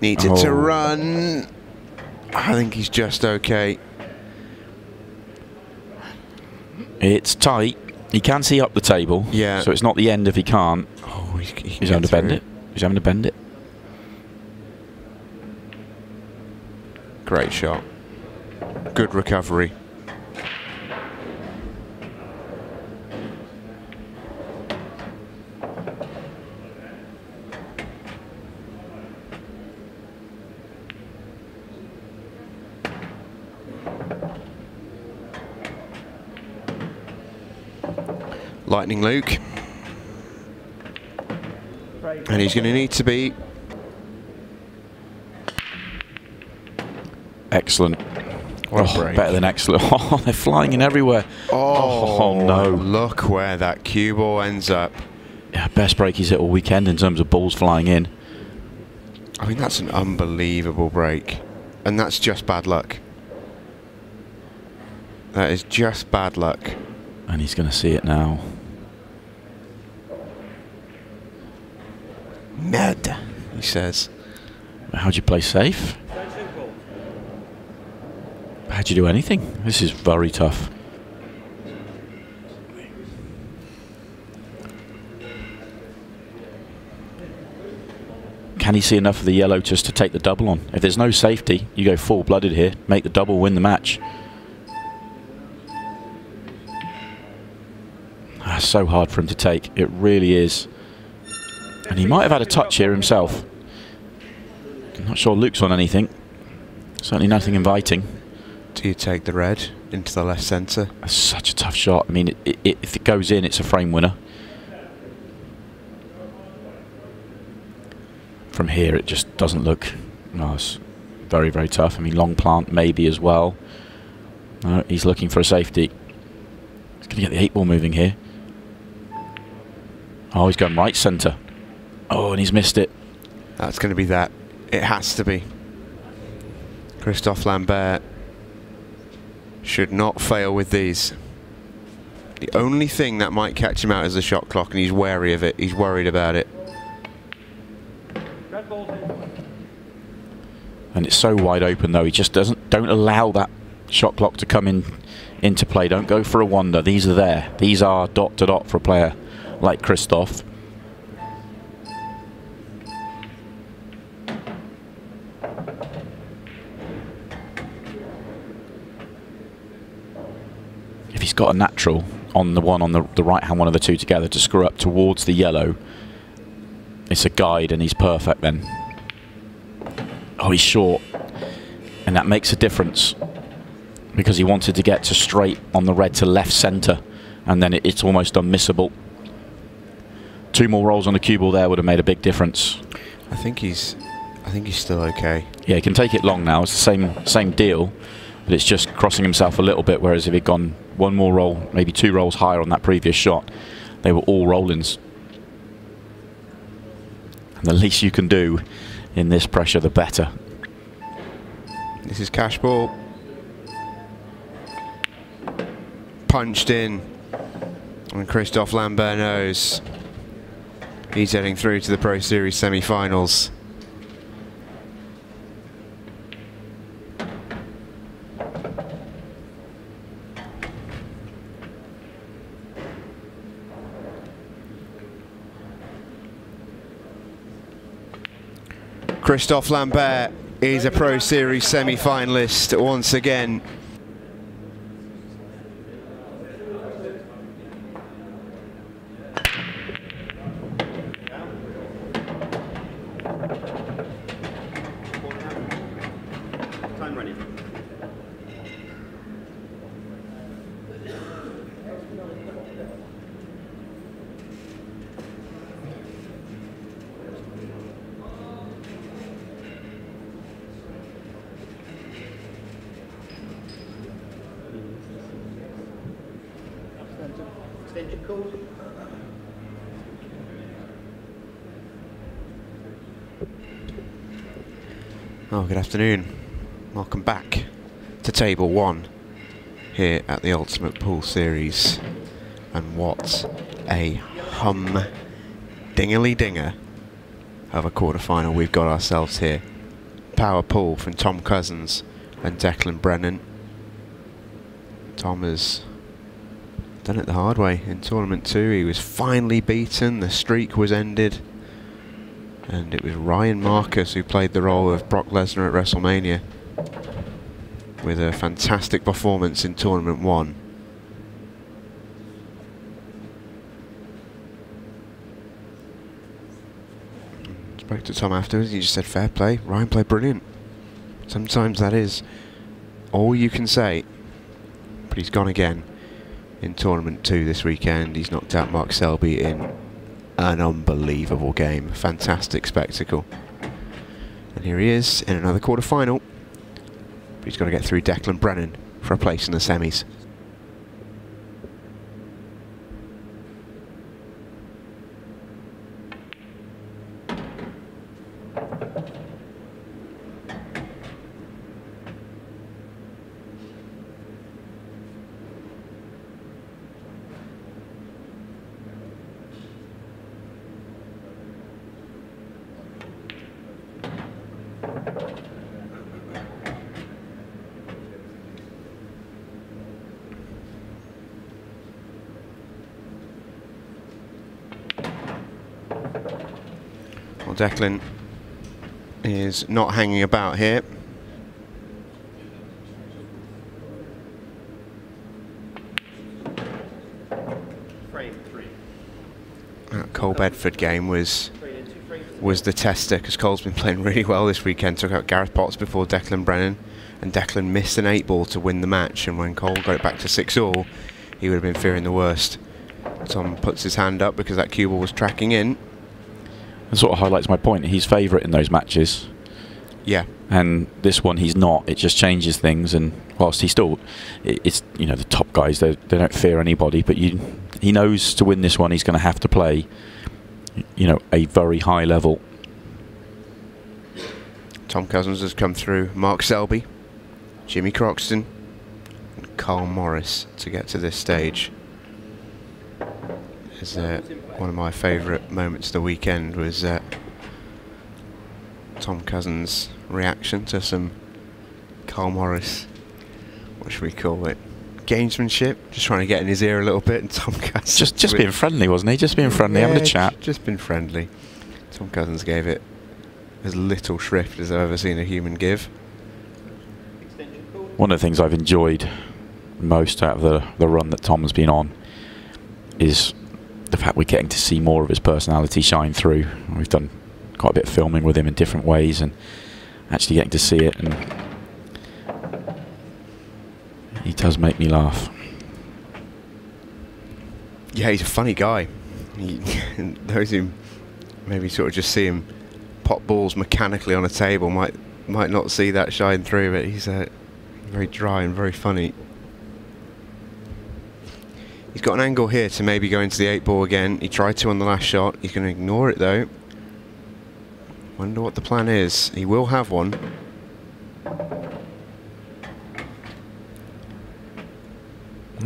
Needs it to run. I think he's just okay. It's tight. He can see up the table. Yeah. So it's not the end if he can't. Oh, he's having to bend it. He's having to bend it. Great shot. Good recovery. Lightning Luke. And he's going to need to be... Excellent. What a break. Better than excellent. Oh, they're flying in everywhere. Oh, no. Look where that cue ball ends up. Yeah, Best break he's hit all weekend in terms of balls flying in. I mean, that's an unbelievable break. And that's just bad luck. That is just bad luck. And he's going to see it now. Mad, he says. How'd you play safe? How'd you do anything? This is very tough. Can he see enough of the yellow just to take the double on? If there's no safety, you go full-blooded here, make the double, win the match. So hard for him to take. It really is. And he might have had a touch here himself. I'm not sure Luke's on anything. Certainly nothing inviting. Do you take the red into the left centre? That's such a tough shot. I mean, if it goes in, it's a frame winner. From here, it just doesn't look... No, it's very, very tough. I mean, long plant maybe as well. No, he's looking for a safety. He's going to get the 8-ball moving here. Oh, he's going right centre. Oh, and he's missed it. That's going to be that. It has to be. Christophe Lambert should not fail with these. The only thing that might catch him out is the shot clock, and he's wary of it. He's worried about it. And it's so wide open though. He just don't allow that shot clock to come into play. Don't go for a wander. These are there. These are dot to dot for a player like Christophe. If he's got a natural on the one on the right hand one of the two together to screw up towards the yellow, it's a guide and he's perfect then. Oh, he's short, and that makes a difference because he wanted to get to straight on the red to left centre, and then it's almost unmissable. 2 more rolls on the cue ball there would have made a big difference. I think he's still okay. Yeah, he can take it long now. It's the same deal, but it's just crossing himself a little bit. Whereas if he'd gone 1 more roll, maybe 2 rolls higher on that previous shot, they were all roll-ins. And the least you can do in this pressure, the better. This is cash ball. Punched in. And Christophe Lambert knows he's heading through to the Pro Series semi-finals. Christophe Lambert is a Pro Series semi-finalist once again. Time running. Extension called. Oh, good afternoon. Welcome back to Table 1 here at the Ultimate Pool Series. And what a dingly-dinger of a quarter-final we've got ourselves here. Power pool from Tom Cousins and Declan Brennan. Tom has done it the hard way in Tournament 2. He was finally beaten, the streak was ended, and it was Ryan Marcus who played the role of Brock Lesnar at WrestleMania with a fantastic performance in Tournament 1. Spoke to Tom afterwards, he just said fair play, Ryan played brilliant. Sometimes that is all you can say, but he's gone again in Tournament 2 this weekend. He's knocked out Mark Selby in an unbelievable game, fantastic spectacle. And here he is in another quarter-final, but he's got to get through Declan Brennan for a place in the semis. Declan is not hanging about here. Frame 3. That Cole Bedford game was the tester, because Cole's been playing really well this weekend. Took out Gareth Potts before Declan Brennan, and Declan missed an 8-ball to win the match, and when Cole got it back to 6-all, he would have been fearing the worst. Tom puts his hand up because that cue ball was tracking in. That sort of highlights my point. He's favourite in those matches. Yeah. And this one he's not. It just changes things, and whilst he's still, it's, you know, the top guys, they don't fear anybody, but he knows to win this one he's going to have to play, you know, a very high level. Tom Cousins has come through Mark Selby, Jimmy Croxton and Carl Morris to get to this stage. As, one of my favourite moments of the weekend was Tom Cousins' reaction to some Carl Morris, what should we call it, gamesmanship, just trying to get in his ear a little bit, and Tom Cousins just being friendly, wasn't he? Just being friendly, having a chat. Just been friendly. Tom Cousins gave it as little shrift as I've ever seen a human give. One of the things I've enjoyed most out of the run that Tom's been on is the fact we're getting to see more of his personality shine through. We've done quite a bit of filming with him in different ways, and actually getting to see it, and he does make me laugh. Yeah, he's a funny guy. Those who maybe sort of just see him pop balls mechanically on a table might not see that shine through, but he's very dry and very funny. He's got an angle here to maybe go into the 8-ball again. He tried to on the last shot. He's going to ignore it though. Wonder what the plan is. He will have one.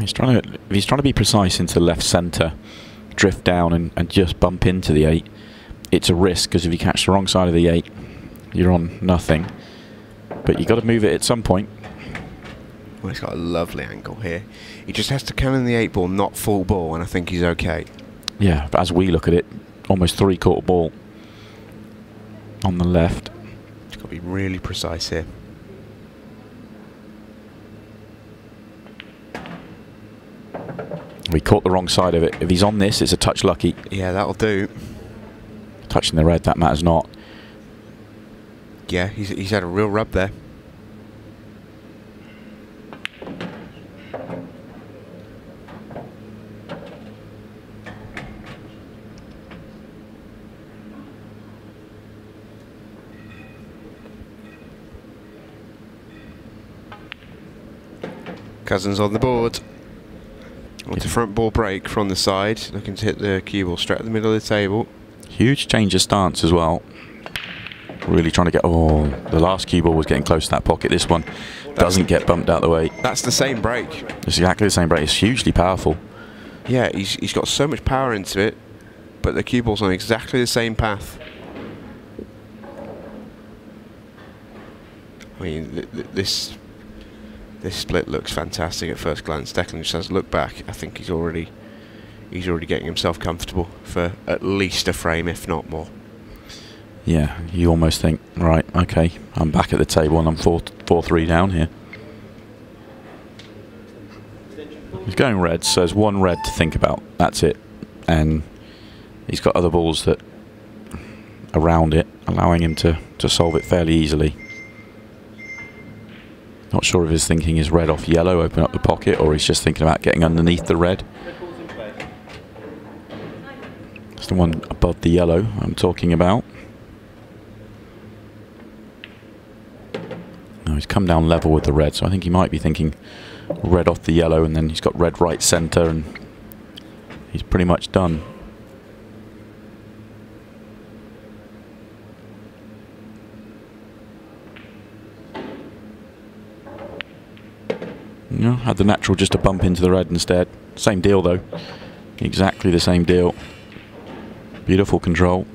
He's trying to be precise into left centre, drift down and just bump into the 8. It's a risk, because if you catch the wrong side of the 8, you're on nothing. But you've got to move it at some point. Well, he's got a lovely angle here. He just has to cannon the 8-ball, not full ball, and I think he's okay. Yeah, but as we look at it, almost 3/4 ball on the left. He's got to be really precise here. We caught the wrong side of it. If he's on this, it's a touch lucky. Yeah, that'll do. Touching the red, that matters not. Yeah, he's had a real rub there. Cousins on the board. Wants a front ball break from the side, looking to hit the cue ball straight at the middle of the table. Huge change of stance as well. Really trying to get... Oh, the last cue ball was getting close to that pocket. This one doesn't get bumped out the way. That's the same break. It's exactly the same break. It's hugely powerful. Yeah, he's got so much power into it, but the cue ball's on exactly the same path. I mean, this split looks fantastic at first glance. Declan just has a look back. I think he's already getting himself comfortable for at least a frame, if not more. Yeah, you almost think, right, okay, I'm back at the table and I'm 4-3 down here. He's going red, so there's one red to think about. That's it. And he's got other balls that around it, allowing him to solve it fairly easily. Not sure if his thinking is red off yellow, open up the pocket, or he's just thinking about getting underneath the red. It's the one above the yellow I'm talking about. No, he's come down level with the red, so I think he might be thinking red off the yellow, and then he's got red right centre, and he's pretty much done. No, had the natural just to bump into the red instead. Same deal though. Exactly the same deal. Beautiful control.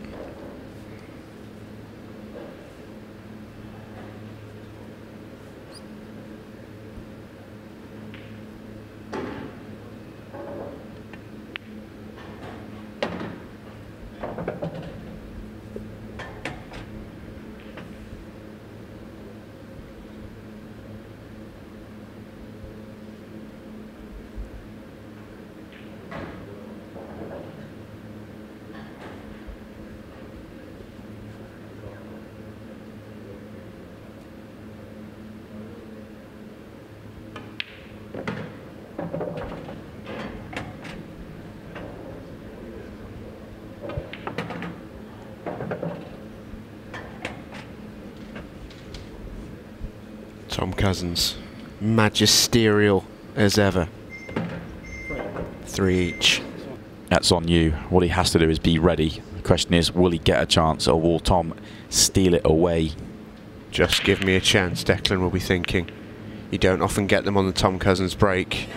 Tom Cousins, magisterial as ever. 3 each. That's on you. What he has to do is be ready. The question is, will he get a chance, or will Tom steal it away? Just give me a chance, Declan will be thinking. You don't often get them on the Tom Cousins break,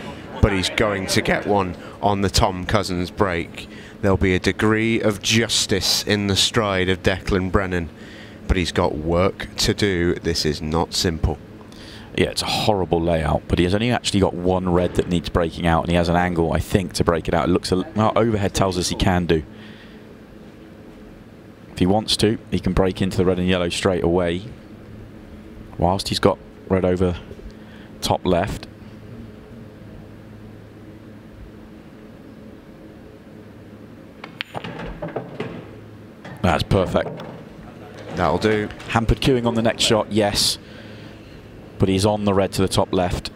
but he's going to get one on the Tom Cousins break. There'll be a degree of justice in the stride of Declan Brennan, but he's got work to do. This is not simple. Yeah, it's a horrible layout, but he has only actually got one red that needs breaking out, and he has an angle, I think, to break it out. It looks overhead tells us he can do. If he wants to, he can break into the red and yellow straight away, whilst he's got red over top left. That's perfect. That'll do. Hampered queuing on the next shot, yes. But he's on the red to the top left.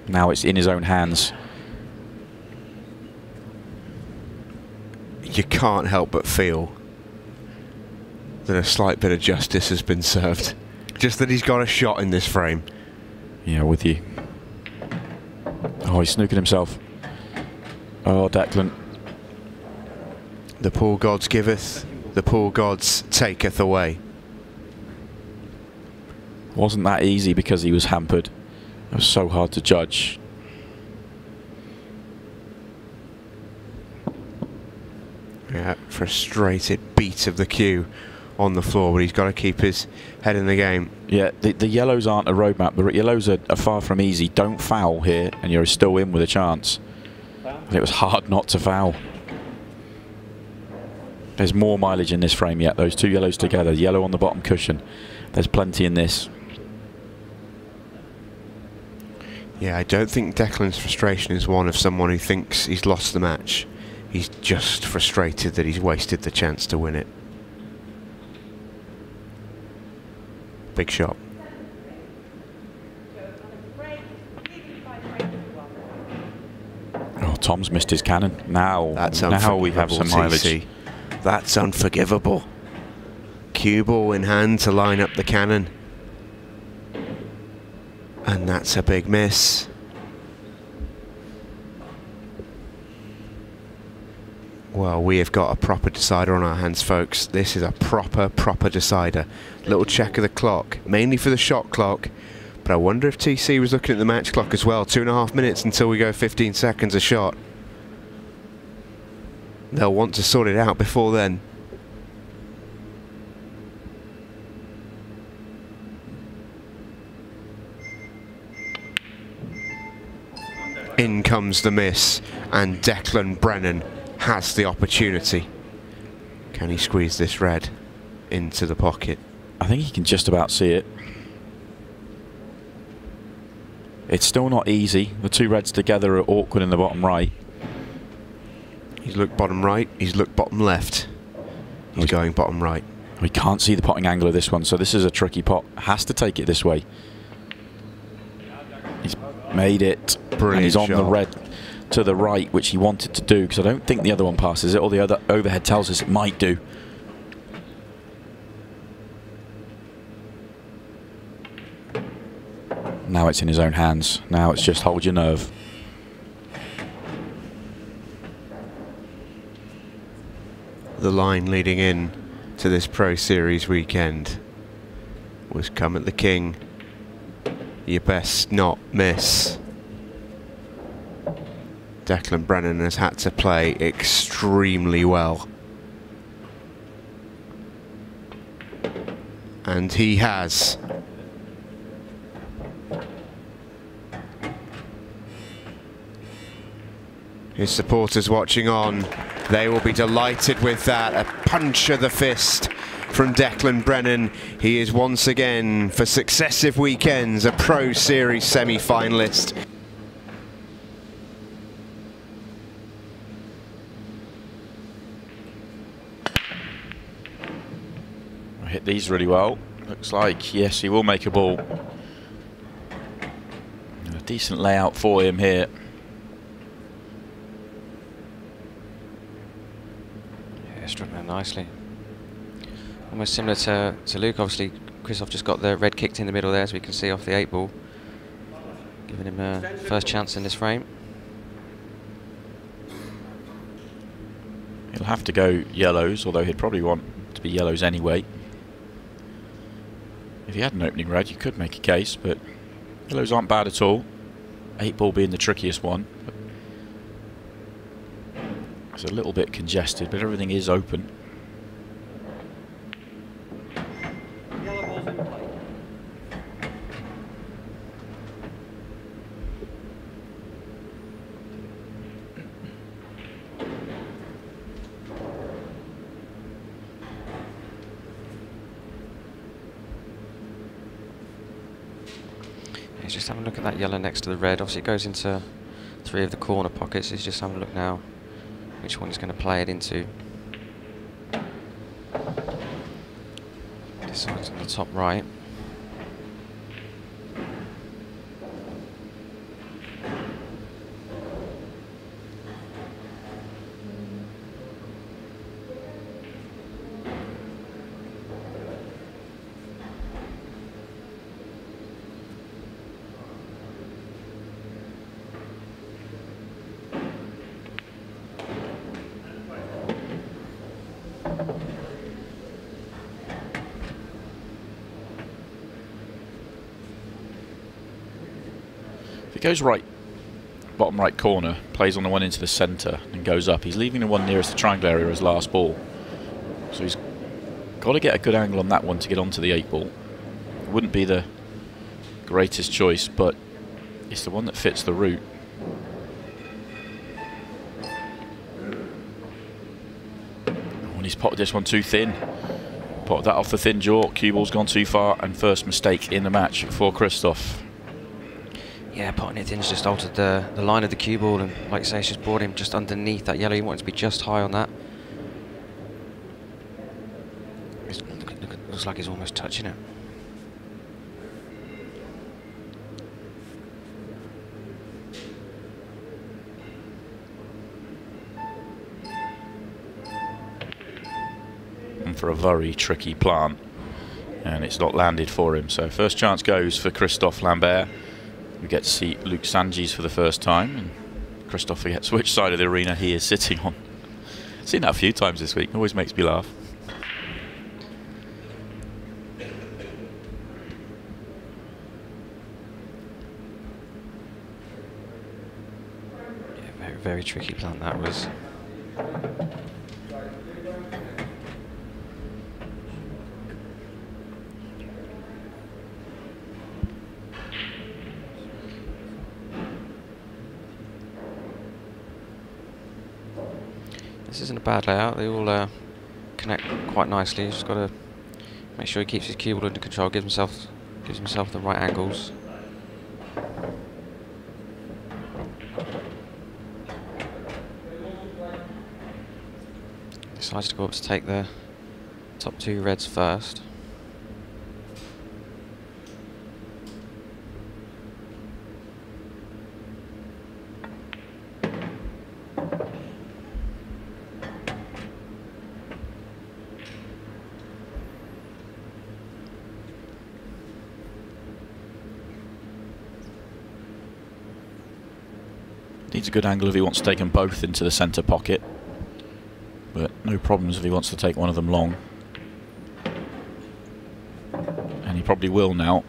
Now it's in his own hands. You can't help but feel that a slight bit of justice has been served. Just that he's got a shot in this frame. Yeah, with you. Oh, he's snookered himself. Oh, Declan. The poor gods giveth, the poor gods taketh away. Wasn't that easy because he was hampered. It was so hard to judge. Yeah, frustrated beat of the cue on the floor, but he's got to keep his head in the game. Yeah, the yellows aren't a roadmap. The yellows are far from easy. Don't foul here, and you're still in with a chance. And it was hard not to foul. There's more mileage in this frame yet. Those two yellows together, yellow on the bottom cushion. There's plenty in this. Yeah, I don't think Declan's frustration is one of someone who thinks he's lost the match. He's just frustrated that he's wasted the chance to win it. Big shot. Oh, Tom's missed his cannon. Now we have some mileage. TC. That's unforgivable. Cue ball in hand to line up the cannon. And that's a big miss. Well, we have got a proper decider on our hands, folks. This is a proper decider. Little check of the clock, mainly for the shot clock. But I wonder if TC was looking at the match clock as well. 2.5 minutes until we go 15 seconds a shot. They'll want to sort it out before then. In comes the miss, and Declan Brennan has the opportunity. Can he squeeze this red into the pocket? I think he can just about see it. It's still not easy. The two reds together are awkward in the bottom right. He's looked bottom right, he's looked bottom left. He's going bottom right. We can't see the potting angle of this one, so this is a tricky pot. Has to take it this way. He's made it. Brilliant and he's on shot. the red to the right, which he wanted to do, because I don't think the other one passes it, or the other overhead tells us it might do. Now it's in his own hands. Now it's just hold your nerve. The line leading in to this Pro Series weekend was come at the king. You best not miss. Declan Brennan has had to play extremely well. And he has. His supporters watching on, they will be delighted with that. A punch of the fist from Declan Brennan. He is once again, for successive weekends, a Pro Series semi-finalist. Hit these really well. Looks like, yes, he will make a ball. A decent layout for him here. Yeah, struck that nicely. Almost similar to Luke, obviously Christoph just got the red kicked in the middle there, as we can see off the 8 ball, giving him a first chance in this frame. He'll have to go yellows, although he'd probably want to be yellows anyway. If he had an opening red, you could make a case, but yellows aren't bad at all. 8 ball being the trickiest one. It's a little bit congested, but everything is open. Yellow ball's in play. He's just having a look at that yellow next to the red. Obviously it goes into 3 of the corner pockets. He's just having a look now which one he's going to play it into. This one's on the top right. If he goes right, bottom right corner, plays on the one into the centre and goes up, he's leaving the one nearest the triangle area as last ball. So he's got to get a good angle on that one to get onto the 8 ball. It wouldn't be the greatest choice, but it's the one that fits the route. And he's potted this one too thin. Potted that off the thin jaw. Cue ball's gone too far, and first mistake in the match for Christoph. Yeah, potting it in's just altered the line of the cue ball, and like you say, it's just brought him just underneath that yellow. He wanted to be just high on that. Looks like he's almost touching it. And for a very tricky plant, and it's not landed for him. So first chance goes for Christophe Lambert. We get to see Luc Sangeys for the first time, and Christoph forgets which side of the arena he is sitting on. I've seen that a few times this week, it always makes me laugh. Yeah, very, very tricky plant that was. This isn't a bad layout, they all connect quite nicely. He's just got to make sure he keeps his cue ball under control, gives himself the right angles. Decides to go up to take the top 2 reds first. Needs a good angle if he wants to take them both into the centre pocket, but no problems if he wants to take one of them long. And he probably will now.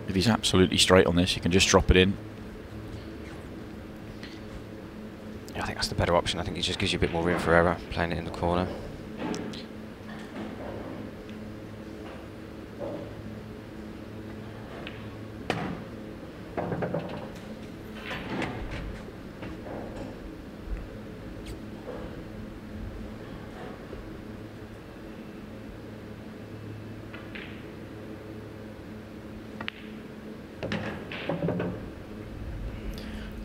If he's absolutely straight on this, you can just drop it in. Yeah, I think that's the better option. I think it just gives you a bit more room for error, playing it in the corner.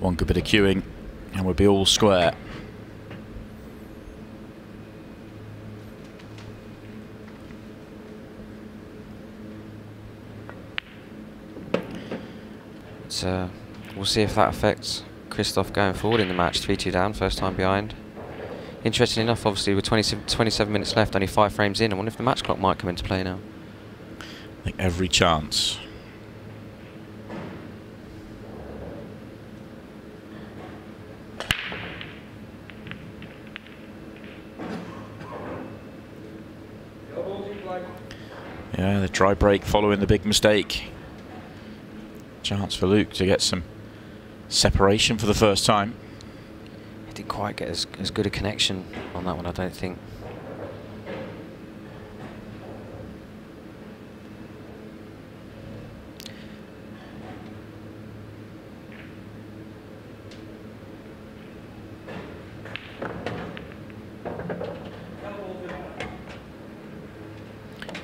One good bit of cueing and we'll be all square. We'll see if that affects Christoph going forward in the match. 3-2 down, first time behind. Interesting enough, obviously, with 27 minutes left, only 5 frames in. I wonder if the match clock might come into play now. I think every chance. Yeah, the try break following the big mistake. Chance for Luke to get some separation for the first time. He didn't quite get as good a connection on that one, I don't think.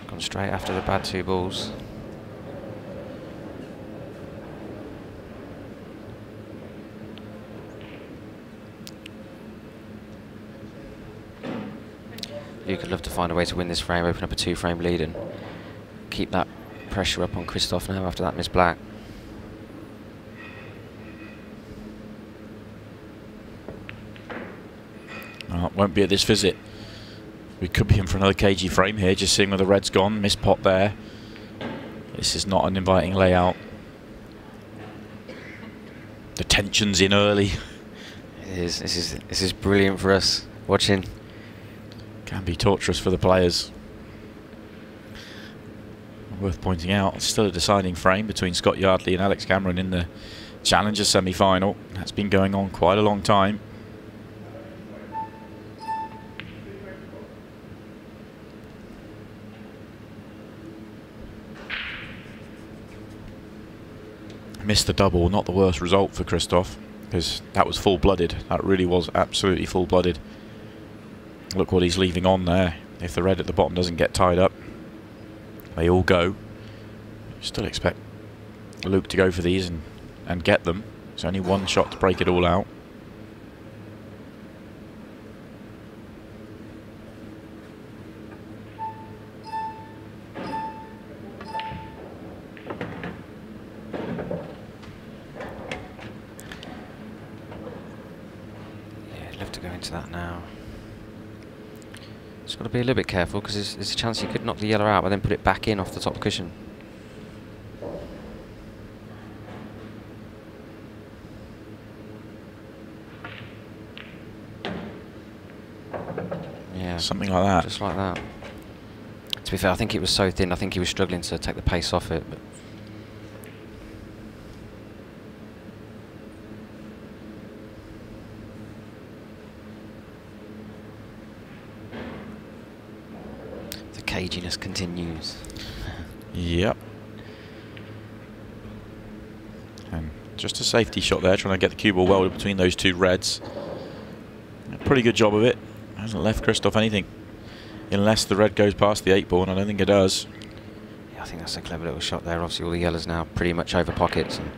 Gone straight after the bad 2 balls. Luke would love to find a way to win this frame, open up a 2-frame lead and keep that pressure up on Christoph now after that missed black. Oh, it won't be at this visit. We could be in for another cagey frame here, just seeing where the red's gone. Missed pot there. This is not an inviting layout. The tension's in early. It is. This is brilliant for us watching. Can be torturous for the players. Worth pointing out, it's still a deciding frame between Scott Yardley and Alex Cameron in the Challenger semi-final. That's been going on quite a long time. Missed the double, not the worst result for Christoph, because that was full-blooded. That really was absolutely full-blooded. Look what he's leaving on there. If the red at the bottom doesn't get tied up, they all go. Still expect Luke to go for these and get them. It's only one shot to break it all out. Yeah, I'd love to go into that now. Just got to be a little bit careful because there's a chance he could knock the yellow out but then put it back in off the top cushion. Yeah, something like that. Just like that. To be fair, I think it was so thin, I think he was struggling to take the pace off it. But caginess continues. Yep. And just a safety shot there, trying to get the cue ball welded between those 2 reds. A pretty good job of it. Hasn't left Christoph anything. Unless the red goes past the 8 ball, and I don't think it does. Yeah, I think that's a clever little shot there. Obviously all the yellows now pretty much over pockets, and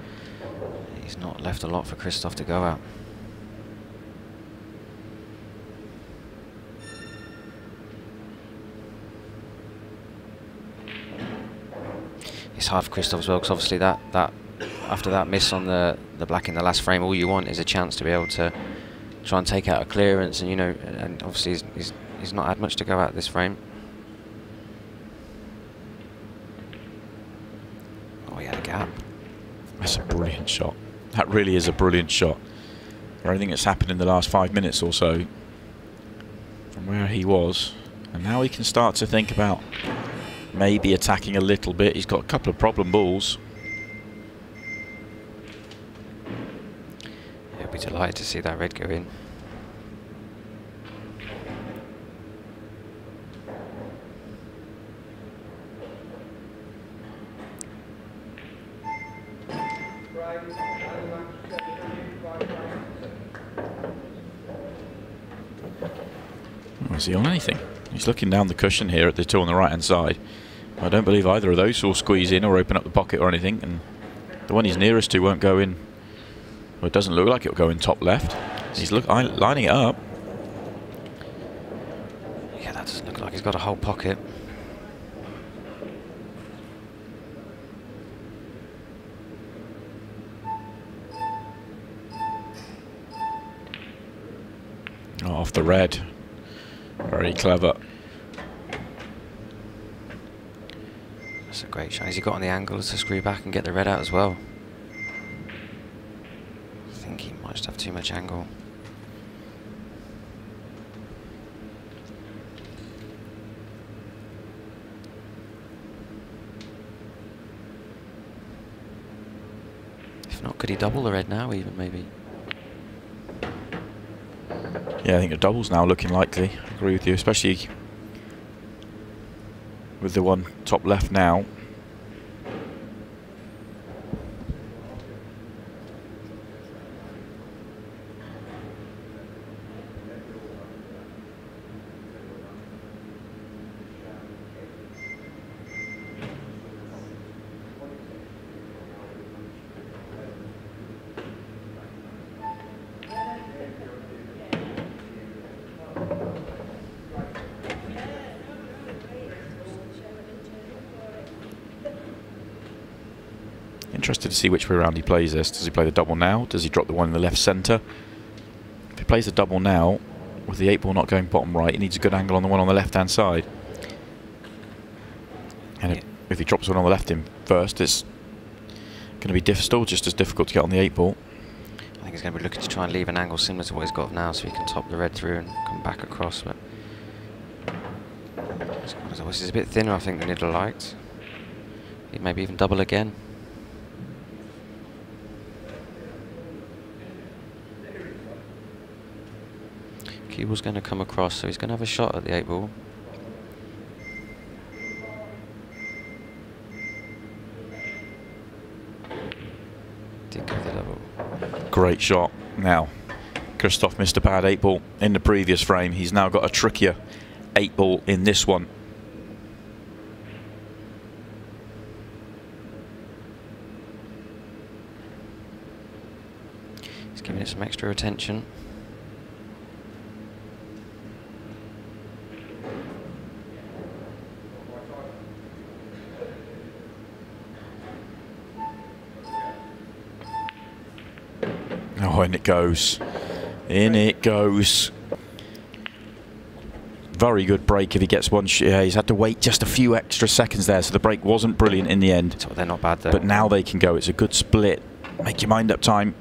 he's not left a lot for Christoph to go at. It's hard for Christoph as well, because obviously that after that miss on the black in the last frame, all you want is a chance to be able to try and take out a clearance, and and obviously he's not had much to go at this frame. Oh, he had a gap. That's a brilliant shot. That really is a brilliant shot. For everything that's happened in the last 5 minutes or so, from where he was, and now he can start to think about maybe attacking a little bit. He's got a couple of problem balls. He'll be delighted to see that red go in. Oh, is he on anything? He's looking down the cushion here at the 2 on the right hand side. I don't believe either of those will squeeze in or open up the pocket or anything, and the one he's nearest to won't go in. Well, it doesn't look like it'll go in top left. He's lining it up. Yeah, that doesn't look like he's got a whole pocket. Oh, off the red. Very clever. That's a great shot. Has he got on the angle to screw back and get the red out as well? I think he might just have too much angle. If not, could he double the red now even, maybe? Yeah, I think a double's now looking likely. I agree with you, especially with the one top left now. Interested to see which way around he plays this. Does he play the double now? Does he drop the one in the left centre? If he plays the double now, with the 8 ball not going bottom right, he needs a good angle on the one on the left hand side. And if he drops one on the left in first, it's going to be still just as difficult to get on the 8 ball. I think he's going to be looking to try and leave an angle similar to what he's got now, so he can top the red through and come back across. But this is a bit thinner, I think, than he'd have liked. He maybe even double again. Cue ball's going to come across, so he's going to have a shot at the 8 ball. Did go the double. Great shot. Now, Christoph missed a bad 8 ball in the previous frame. He's now got a trickier 8 ball in this one. He's giving it some extra attention. Oh, in it goes. In it goes. Very good break if he gets one. Yeah, he's had to wait just a few extra seconds there, so the break wasn't brilliant in the end. So they're not bad though. But now they can go. It's a good split. Make your mind up time.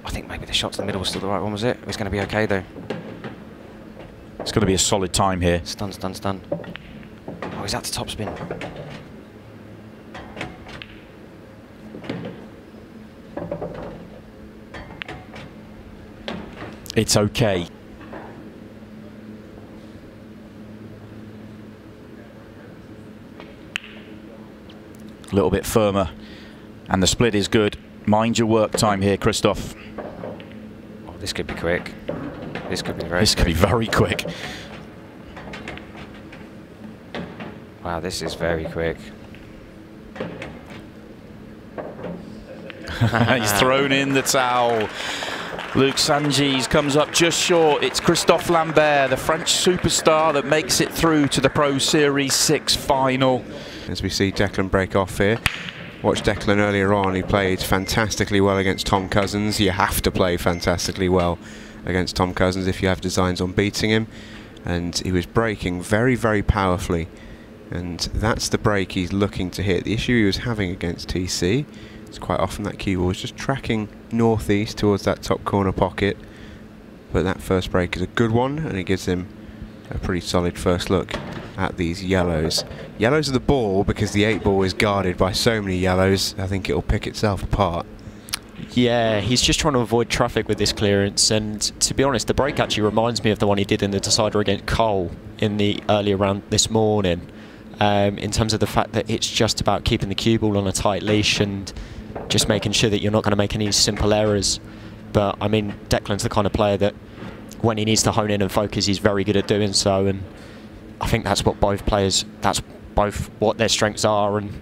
I think maybe the shot to the middle was still the right one, was it? It's going to be okay though. It's going to be a solid time here. Stun, stun, stun. Oh, he's out to top spin. It's okay. A little bit firmer. And the split is good. Mind your work time here, Christoph. Oh, this could be quick. This could be very This could be very quick. Wow, this is very quick. He's thrown in the towel. Luc Sangeys comes up just short. It's Christophe Lambert, the French superstar, that makes it through to the Pro Series 6 final. As we see Declan break off here. Watched Declan earlier on. He played fantastically well against Tom Cousins. You have to play fantastically well against Tom Cousins if you have designs on beating him. And he was breaking very, very powerfully. And that's the break he's looking to hit. The issue he was having against TC, it's quite often that cue ball is just tracking northeast towards that top corner pocket. But that first break is a good one, and it gives him a pretty solid first look at these yellows. Yellows are the ball because the 8 ball is guarded by so many yellows. I think it'll pick itself apart. Yeah, he's just trying to avoid traffic with this clearance, and to be honest, the break actually reminds me of the one he did in the decider against Cole in the earlier round this morning, in terms of the fact that it's just about keeping the cue ball on a tight leash and just making sure that you're not going to make any simple errors. But I mean, Declan's the kind of player that when he needs to hone in and focus, he's very good at doing so, and I think that's what both players, that's both what their strengths are, and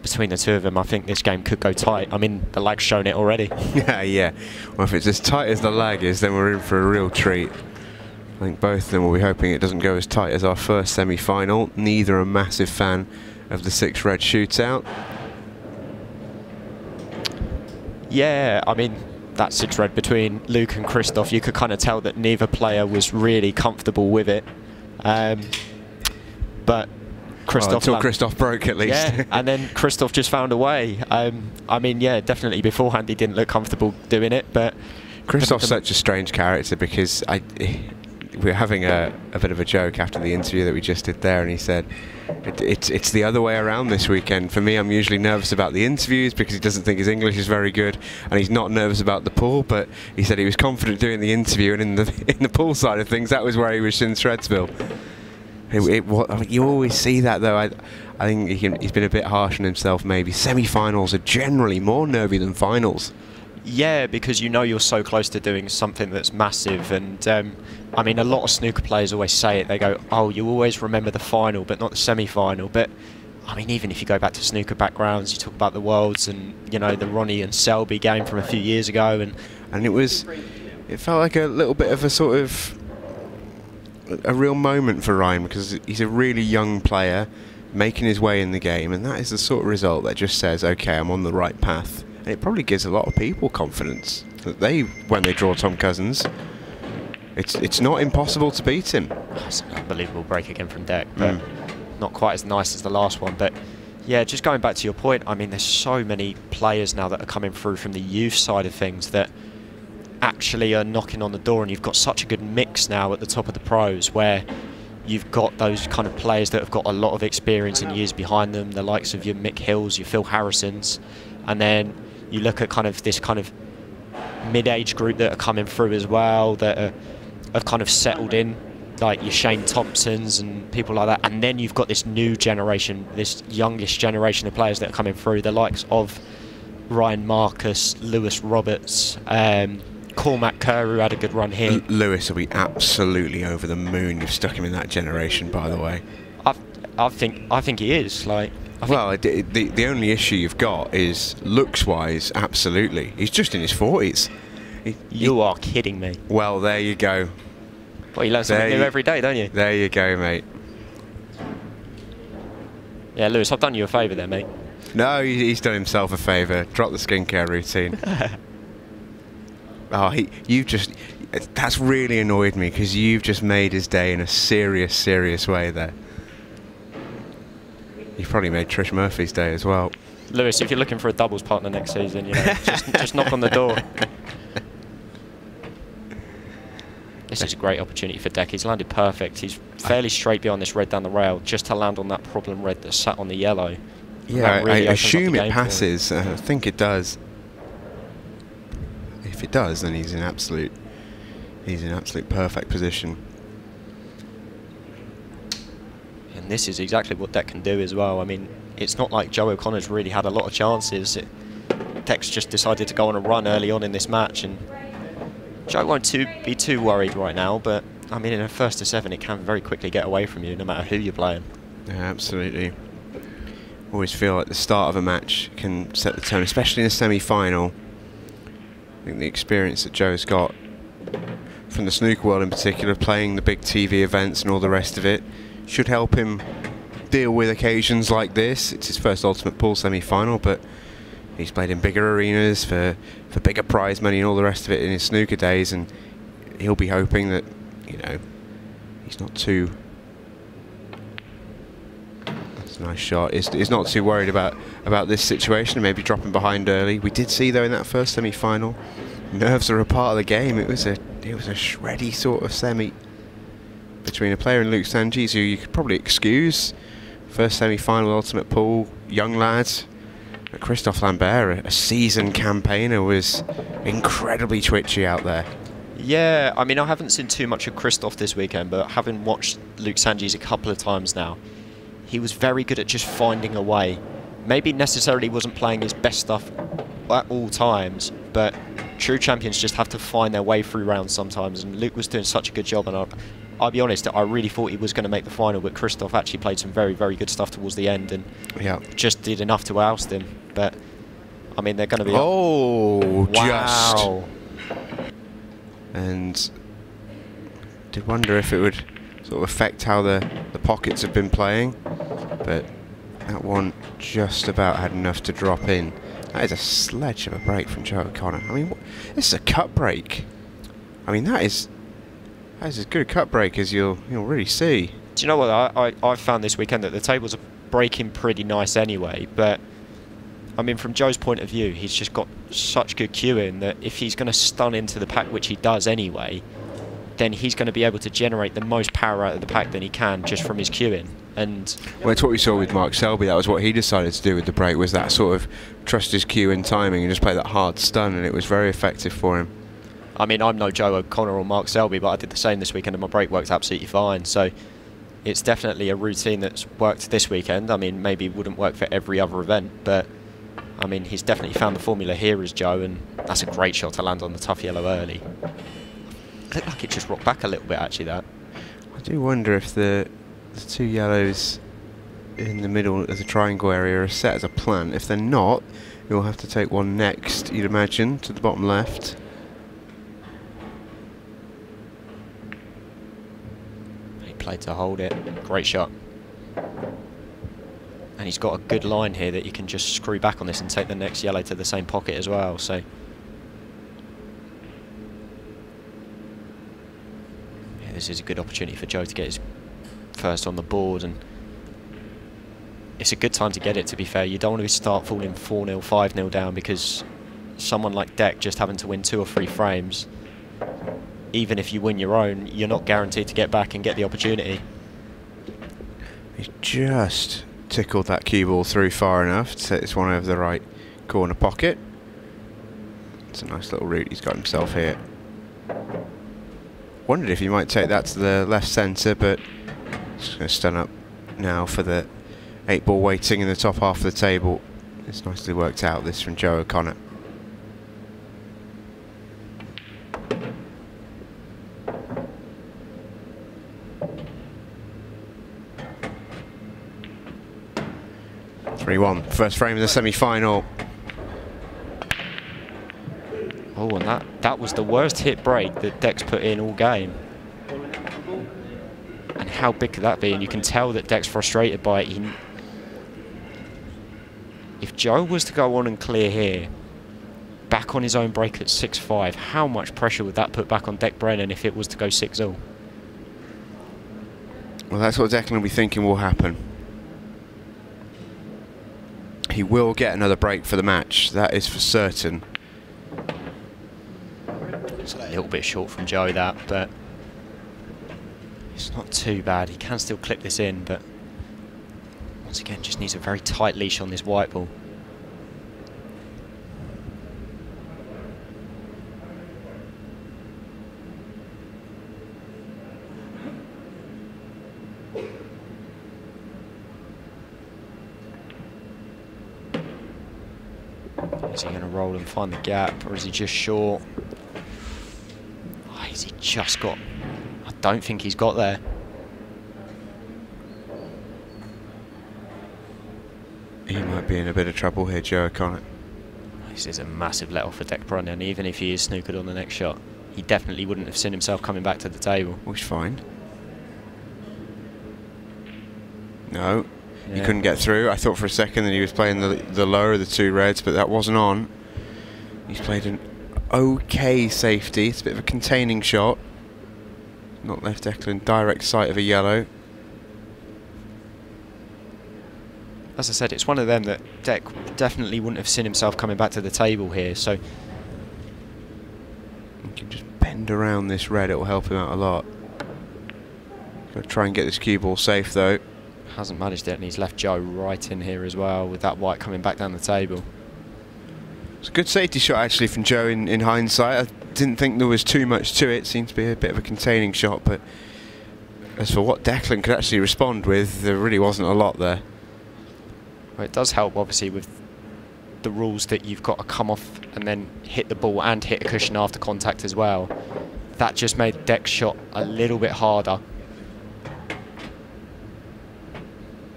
between the two of them, I think this game could go tight. I mean, the lag's shown it already. Yeah. Well, if it's as tight as the lag is, then we're in for a real treat. I think both of them will be hoping it doesn't go as tight as our first semi-final. Neither a massive fan of the 6 red shootout. Yeah, I mean, that six red between Luke and Christoph, you could kind of tell that neither player was really comfortable with it. But Christoph... until Christoph broke, at least. Yeah, and then Christoph just found a way. I mean, yeah, definitely beforehand he didn't look comfortable doing it, but... Christoph's such a strange character, because we were having a bit of a joke after the interview that we just did there, and he said, it's the other way around this weekend. For me, I'm usually nervous about the interviews because he doesn't think his English is very good, and he's not nervous about the pool, but he said he was confident doing the interview, and in the pool side of things, that was where he was in Threadsville. You always see that, though. I think he's been a bit harsh on himself, maybe. Semi-finals are generally more nervy than finals. Yeah, because you know you're so close to doing something that's massive, and I mean, a lot of snooker players always say it. They go, "Oh, you always remember the final, but not the semi-final." But I mean, even if you go back to snooker backgrounds, you talk about the Worlds and, you know, the Ronnie and Selby game from a few years ago, and it felt like a little bit of a sort of a real moment for Ryan, because he's a really young player making his way in the game, and that is the sort of result that just says, okay, I'm on the right path. And it probably gives a lot of people confidence that when they draw Tom Cousins, it's not impossible to beat him. It's an unbelievable break again from deck, but not quite as nice as the last one. But yeah, just going back to your point, I mean, there's so many players now that are coming through from the youth side of things that actually are knocking on the door, and you've got such a good mix now at the top of the pros where you've got those kind of players that have got a lot of experience and years behind them, the likes of your Mick Hills, your Phil Harrisons, and then you look at kind of this kind of mid-age group that are coming through as well, that have kind of settled in, like your Shane Thompsons and people like that, and then you've got this new generation, this youngest generation of players that are coming through, the likes of Ryan Marcus, Lewis Roberts, Cormac Kerr, who had a good run here. Lewis will be absolutely over the moon. You've stuck him in that generation, by the way. I think he is. Like, the only issue you've got is looks-wise. Absolutely, he's just in his 40s. You are kidding me. Well, there you go. Well, you learn something new every day, don't you? There you go, mate. Yeah, Lewis, I've done you a favour there, mate. No, he's done himself a favour. Drop the skincare routine. Oh, that's really annoyed me, because you've just made his day in a serious way there. You've probably made Trish Murphy's day as well. Lewis, if you're looking for a doubles partner next season, you know, just knock on the door. This is a great opportunity for Deck. He's landed perfect. He's fairly straight behind this red down the rail, just to land on that problem red that sat on the yellow. Yeah, really I assume it passes. I think it does. If it does, then he's in absolute perfect position. And this is exactly what Deck can do as well. I mean, it's not like Joe O'Connor's really had a lot of chances. Deck's just decided to go on a run early on in this match, and Joe won't be too worried right now, but I mean, in a first to 7 it can very quickly get away from you no matter who you're playing. Yeah, absolutely. Always feel like the start of a match can set the tone, especially in a semi-final. I think the experience that Joe's got from the snooker world in particular, playing the big TV events and all the rest of it, should help him deal with occasions like this. It's his first Ultimate Pool semi-final, but he's played in bigger arenas for bigger prize money and all the rest of it in his snooker days, and he'll be hoping that, you know, he's not too... That's a nice shot. He's not too worried about this situation and maybe dropping behind early. We did see, though, in that first semi-final, nerves are a part of the game. It was a shreddy sort of semi between a player and Luke Sanjis, who you could probably excuse. First semi-final Ultimate Pool, young lads. But Christophe Lambert, a seasoned campaigner, was incredibly twitchy out there. Yeah, I mean, I haven't seen too much of Christophe this weekend, but having watched Luke Sanjis a couple of times now, he was very good at just finding a way. Maybe necessarily wasn't playing his best stuff at all times, but true champions just have to find their way through rounds sometimes, and Luke was doing such a good job, and I'll be honest, I really thought he was going to make the final, but Christophe actually played some very, very good stuff towards the end, and just did enough to oust him. But, I mean, they're going to be... Oh, wow. And did wonder if it would sort of affect how the pockets have been playing, but that one just about had enough to drop in. That is a sledge of a break from Joe O'Connor. I mean, this is a cut break. I mean, that is as good a cut break as you'll really see. Do you know what I found this weekend, that the tables are breaking pretty nice anyway, but I mean, from Joe's point of view, he's just got such good cueing that if he's going to stun into the pack, which he does anyway, then he's going to be able to generate the most power out of the pack than he can just from his cueing. And well, it's what we saw with Mark Selby. That was what he decided to do with the break, was that sort of trust his cue and timing and just play that hard stun, and it was very effective for him. I mean, I'm no Joe O'Connor or Mark Selby, but I did the same this weekend and my break worked absolutely fine. So it's definitely a routine that's worked this weekend. I mean, maybe it wouldn't work for every other event, but I mean, he's definitely found the formula here as Joe, and that's a great shot to land on the tough yellow early. Looked like it just rocked back a little bit, actually, that. I do wonder if the two yellows in the middle of the triangle area are set as a plan. If they're not, you'll have to take one next, you'd imagine, to the bottom left. He played to hold it. Great shot. And he's got a good line here that you can just screw back on this and take the next yellow to the same pocket as well. So yeah, this is a good opportunity for Joe to get his first on the board, and it's a good time to get it, to be fair. You don't want to start falling 4-0, 5-0 down, because someone like Deck just having to win 2 or 3 frames, even if you win your own, you're not guaranteed to get back and get the opportunity. He's just tickled that cue ball through far enough to set this one over the right corner pocket. It's a nice little route he's got himself here. Wondered if he might take that to the left centre, but just going to stun up now for the 8-ball waiting in the top half of the table. It's nicely worked out, this from Joe O'Connor. First frame of the semi-final. Oh, and that was the worst hit break that Deck's put in all game. And how big could that be? And you can tell that Deck's frustrated by it. If Joe was to go on and clear here, back on his own break at 6-5, how much pressure would that put back on Deck Brennan if it was to go 6-0? Well, that's what Declan will be thinking will happen. He will get another break for the match, that is for certain. It's a little bit short from Joe, that, but it's not too bad. He can still clip this in, but once again, just needs a very tight leash on this white ball. Is he going to roll and find the gap, or is he just short? Oh, has he just got... I don't think he's got there. He might be in a bit of trouble here, Joe O'Connor. This is a massive let-off for Deck Brennan, even if he is snookered on the next shot. He definitely wouldn't have seen himself coming back to the table. Well, he's fine. No. Yeah. He couldn't get through. I thought for a second that he was playing the lower of the two reds, but that wasn't on. He's played an okay safety. It's a bit of a containing shot. Not left Declan direct sight of a yellow. As I said, it's one of them that Deck definitely wouldn't have seen himself coming back to the table here, so... You can just bend around this red, it will help him out a lot. Got to try and get this cue ball safe though. Hasn't managed it, and he's left Joe right in here as well, with that white coming back down the table. It's a good safety shot actually from Joe in hindsight. I didn't think there was too much to it. Seemed to be a bit of a containing shot, but as for what Declan could actually respond with, there really wasn't a lot there. Well, it does help obviously with the rules that you've got to come off and then hit the ball and hit a cushion after contact as well. That just made Deck's shot a little bit harder.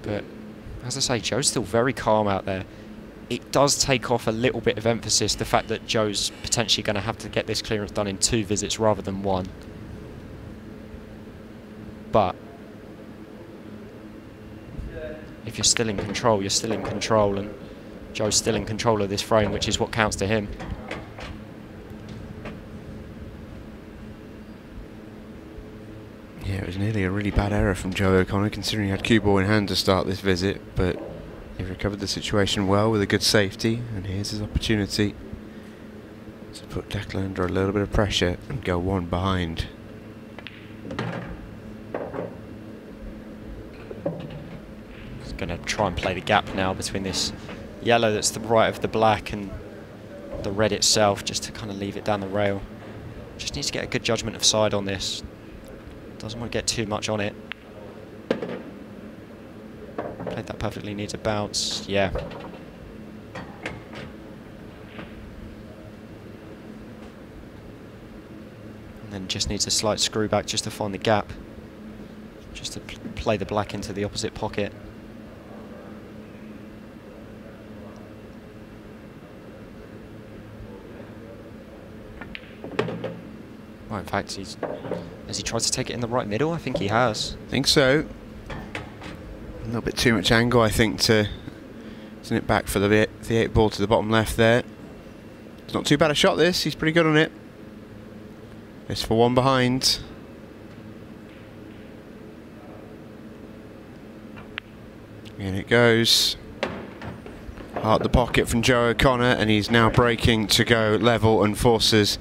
But as I say, Joe's still very calm out there. It does take off a little bit of emphasis, the fact that Joe's potentially going to have to get this clearance done in 2 visits rather than 1. But if you're still in control, you're still in control, and Joe's still in control of this frame, which is what counts to him. Yeah, it was nearly a really bad error from Joe O'Connor, considering he had cue ball in hand to start this visit, but he recovered the situation well with a good safety, and here's his opportunity to put Declan under a little bit of pressure and go one behind. He's going to try and play the gap now between this yellow that's the right of the black and the red itself, just to kind of leave it down the rail. Just needs to get a good judgment of side on this. Doesn't want to get too much on it. Played that perfectly, needs a bounce. Yeah. And then just needs a slight screw back just to find the gap. Just to play the black into the opposite pocket. Well, in fact, has he tried to take it in the right middle? I think he has. I think so. A little bit too much angle, I think, to send it back for the 8 ball to the bottom left there. It's not too bad a shot, this. He's pretty good on it. It's for one behind. In it goes. Heart the pocket from Joe O'Connor, and he's now breaking to go level and forces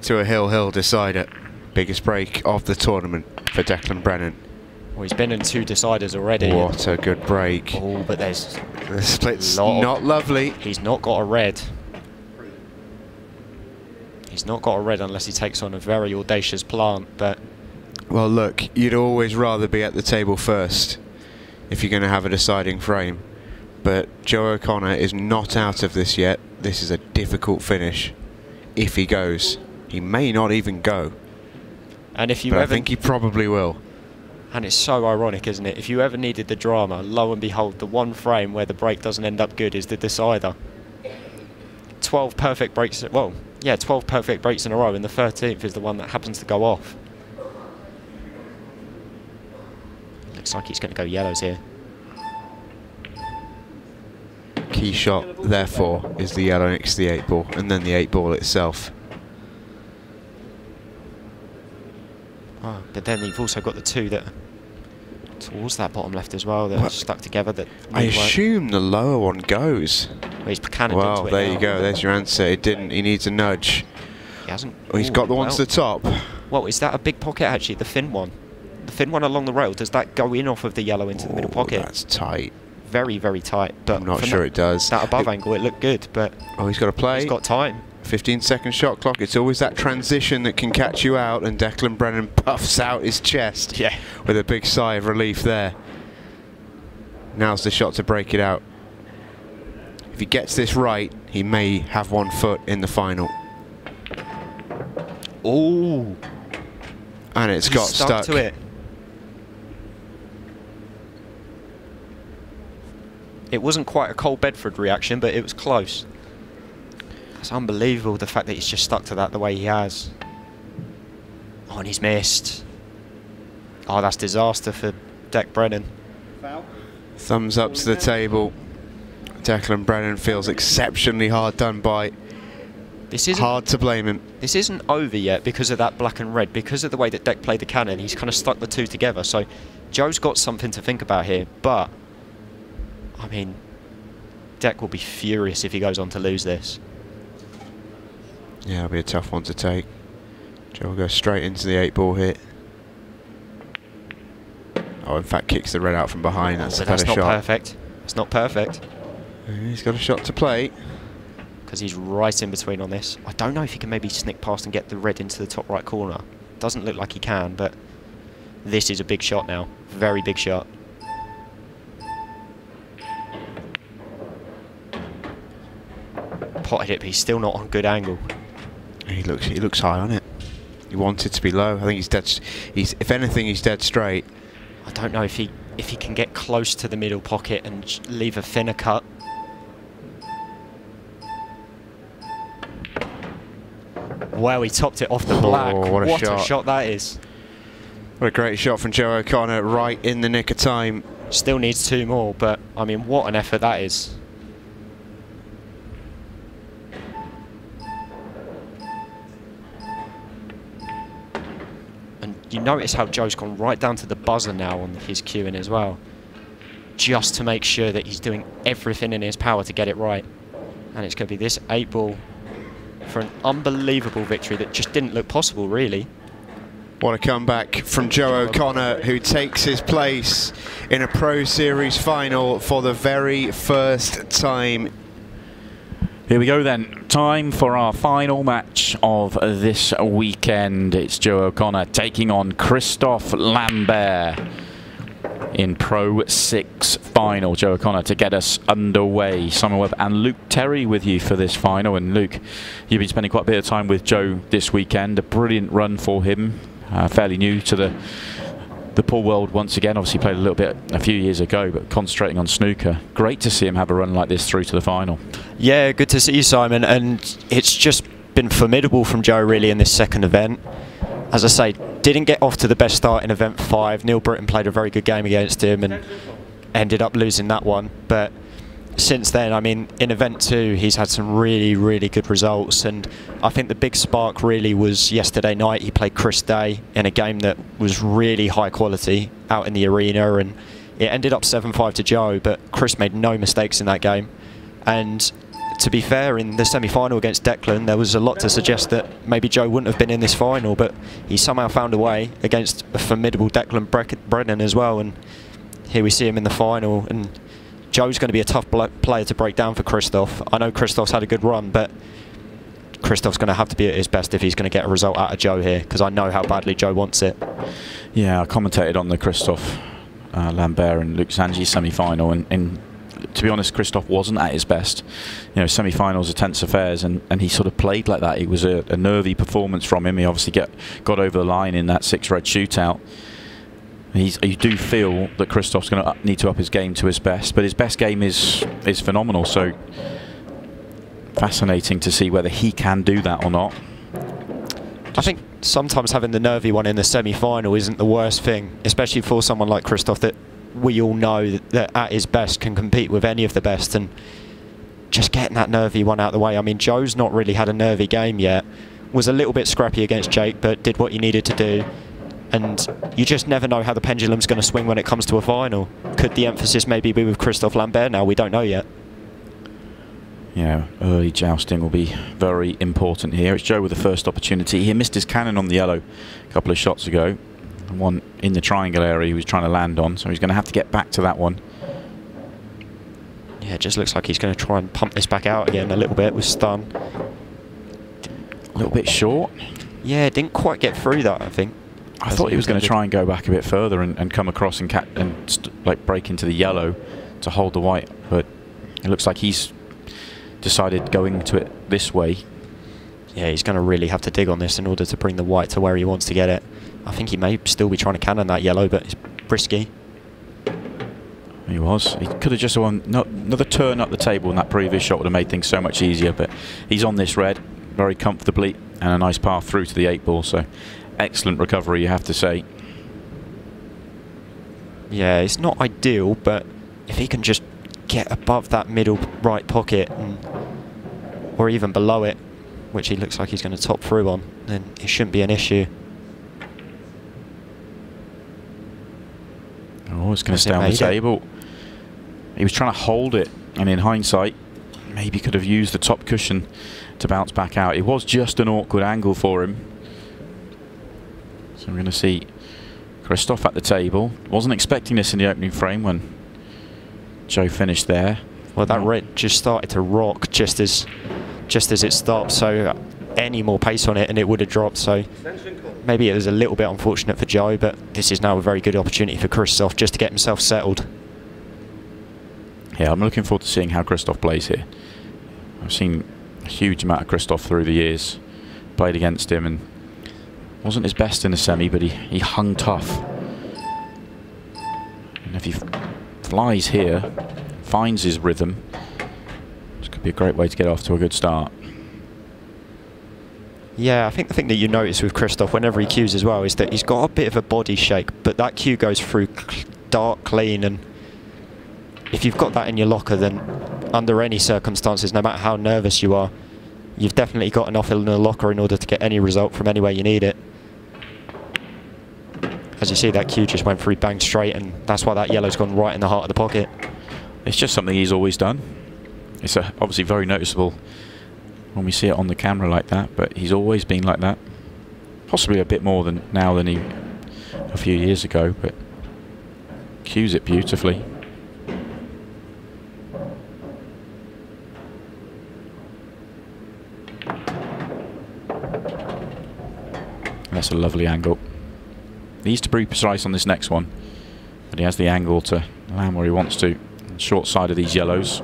to a hill decider. Biggest break of the tournament for Declan Brennan. Well, he's been in 2 deciders already. What a good break. Oh, but there's the split's not lovely. He's not got a red. He's not got a red unless he takes on a very audacious plant, but... Well, look, you'd always rather be at the table first if you're going to have a deciding frame. But Joe O'Connor is not out of this yet. This is a difficult finish if he goes. He may not even go. And if you but ever, I think he probably will. And it's so ironic, isn't it? If you ever needed the drama, lo and behold, the one frame where the break doesn't end up good is the decider. 12 perfect breaks, well, yeah, 12 perfect breaks in a row, and the 13th is the one that happens to go off. Looks like he's going to go yellows here. Key shot, therefore, is the yellow next to the 8 ball, and then the 8 ball itself. Oh, but then you've also got the 2 that towards that bottom left as well that are stuck together. That I assume the lower one goes. Well, he's cannoned well, into it there now. you go. There's your answer. It didn't. He needs a nudge. He hasn't. Well, he's got the one to the top. Well, is that a big pocket actually? The thin one. The thin one along the rail. Does that go in off of the yellow into the middle pocket? That's tight. Very, very tight. But I'm not sure it does. That above angle, it looked good, but... Oh, he's got to play. He's got time. 15-second shot clock. It's always that transition that can catch you out, and Declan Brennan puffs out his chest with a big sigh of relief there. Now's the shot to break it out. If he gets this right, he may have 1 foot in the final. Oh! And it's got stuck to it. It wasn't quite a Cole Bedford reaction, but it was close. It's unbelievable, the fact that he's just stuck to that the way he has. Oh, and he's missed. Oh, that's disaster for Dec Brennan. Foul. Thumbs up to the table. Declan Brennan feels exceptionally hard done by. This isn't hard to blame him. This isn't over yet because of that black and red. Because of the way that Dec played the cannon, he's kind of stuck the 2 together. So Joe's got something to think about here, but I mean, Dec will be furious if he goes on to lose this. Yeah, it'll be a tough one to take. Joe will go straight into the 8 ball hit. Oh, in fact, kicks the red out from behind. That's a better shot. That's not perfect. It's not perfect. He's got a shot to play. Because he's right in between on this. I don't know if he can maybe sneak past and get the red into the top right corner. Doesn't look like he can, but this is a big shot now. Very big shot. Potted it, but he's still not on good angle. He looks high on it. He wanted to be low. I think he's dead. If anything, he's dead straight. I don't know if he can get close to the middle pocket and leave a thinner cut. Wow, he topped it off the black. Oh, what a shot that is. What a great shot from Joe O'Connor, right in the nick of time. Still needs 2 more, but I mean, what an effort that is. you notice how Joe's gone right down to the buzzer now on his cueing as well, just to make sure that he's doing everything in his power to get it right. And it's going to be this 8-ball for an unbelievable victory that just didn't look possible, really. What a comeback from Joe O'Connor, who takes his place in a Pro Series final for the very first time. Here we go then. Time for our final match of this weekend. It's Joe O'Connor taking on Christophe Lambert in Pro 6 final. Joe O'Connor to get us underway. Simon Webb and Luke Terry with you for this final. And Luke, you've been spending quite a bit of time with Joe this weekend. A brilliant run for him. Fairly new to the pool world once again. Obviously played a little bit a few years ago, but concentrating on snooker. Great to see him have a run like this through to the final. Yeah, good to see you, Simon. And it's just been formidable from Joe, really, in this second event. As I say, didn't get off to the best start in event 5. Neil Britton played a very good game against him and ended up losing that one. But since then, I mean, in event 2, he's had some really, really good results. And I think the big spark really was yesterday night. He played Chris Day in a game that was really high quality out in the arena. And it ended up 7-5 to Joe, but Chris made no mistakes in that game. And to be fair, in the semi-final against Declan, there was a lot to suggest that maybe Joe wouldn't have been in this final, but he somehow found a way against a formidable Declan Brennan as well. And here we see him in the final. And Joe's going to be a tough player to break down for Christophe. I know Christophe's had a good run, but Christophe's going to have to be at his best if he's going to get a result out of Joe here, because I know how badly Joe wants it. Yeah, I commentated on the Christophe Lambert and Luc Zangi semi-final, and to be honest, Christophe wasn't at his best. You know, semi-finals are tense affairs, and he sort of played like that. It was a nervy performance from him. He obviously got over the line in that 6-red shootout. You do feel that Christophe's going to need to up his game to his best, but his best game is phenomenal. So fascinating to see whether he can do that or not. I think sometimes having the nervy one in the semi-final isn't the worst thing, especially for someone like Christophe that we all know that at his best can compete with any of the best, and just getting that nervy one out of the way. I mean, Joe's not really had a nervy game yet. Was a little bit scrappy against Jake, but did what he needed to do. And you just never know how the pendulum's going to swing when it comes to a final. Could the emphasis maybe be with Christophe Lambert now? We don't know yet. Yeah, early jousting will be very important here. It's Joe with the first opportunity. He missed his cannon on the yellow a couple of shots ago. One in the triangle area he was trying to land on, so he's going to have to get back to that one. Yeah, it just looks like he's going to try and pump this back out again a little bit with stun. A little bit short. Yeah, didn't quite get through that, I think. I thought he was going to try and go back a bit further and come across and like break into the yellow to hold the white, but it looks like he's decided going to it this way. Yeah, he's going to really have to dig on this in order to bring the white to where he wants to get it. I think he may still be trying to cannon that yellow, but it's risky. He was. He could have just won another turn up the table, and that previous shot would have made things so much easier, but he's on this red very comfortably, and a nice path through to the 8-ball, so excellent recovery, you have to say. Yeah, it's not ideal, but if he can just get above that middle right pocket, or even below it, which he looks like he's going to top through on, then it shouldn't be an issue. Oh, it's going to stay on the table. He was trying to hold it, and in hindsight, maybe could have used the top cushion to bounce back out. It was just an awkward angle for him. So we're going to see Christophe at the table. Wasn't expecting this in the opening frame when Joe finished there. Well, that red just started to rock just as it stopped, so any more pace on it and it would have dropped. So maybe it was a little bit unfortunate for Joe, but this is now a very good opportunity for Christophe just to get himself settled. Yeah, I'm looking forward to seeing how Christophe plays here. I've seen a huge amount of Christophe through the years, played against him, and wasn't his best in the semi, but he hung tough. And if he flies here, finds his rhythm, this could be a great way to get off to a good start. Yeah, I think the thing that you notice with Christophe whenever he cues as well is that he's got a bit of a body shake, but that cue goes through dark clean, and if you've got that in your locker, then under any circumstances, no matter how nervous you are, you've definitely got enough in the locker in order to get any result from anywhere you need it. As you see, that cue just went through, bang straight, and that's why that yellow's gone right in the heart of the pocket. It's just something he's always done. It's obviously very noticeable when we see it on the camera like that, but he's always been like that. Possibly a bit more than now than he a few years ago, but cues it beautifully. That's a lovely angle. He needs to be precise on this next one, but he has the angle to land where he wants to. Short side of these yellows.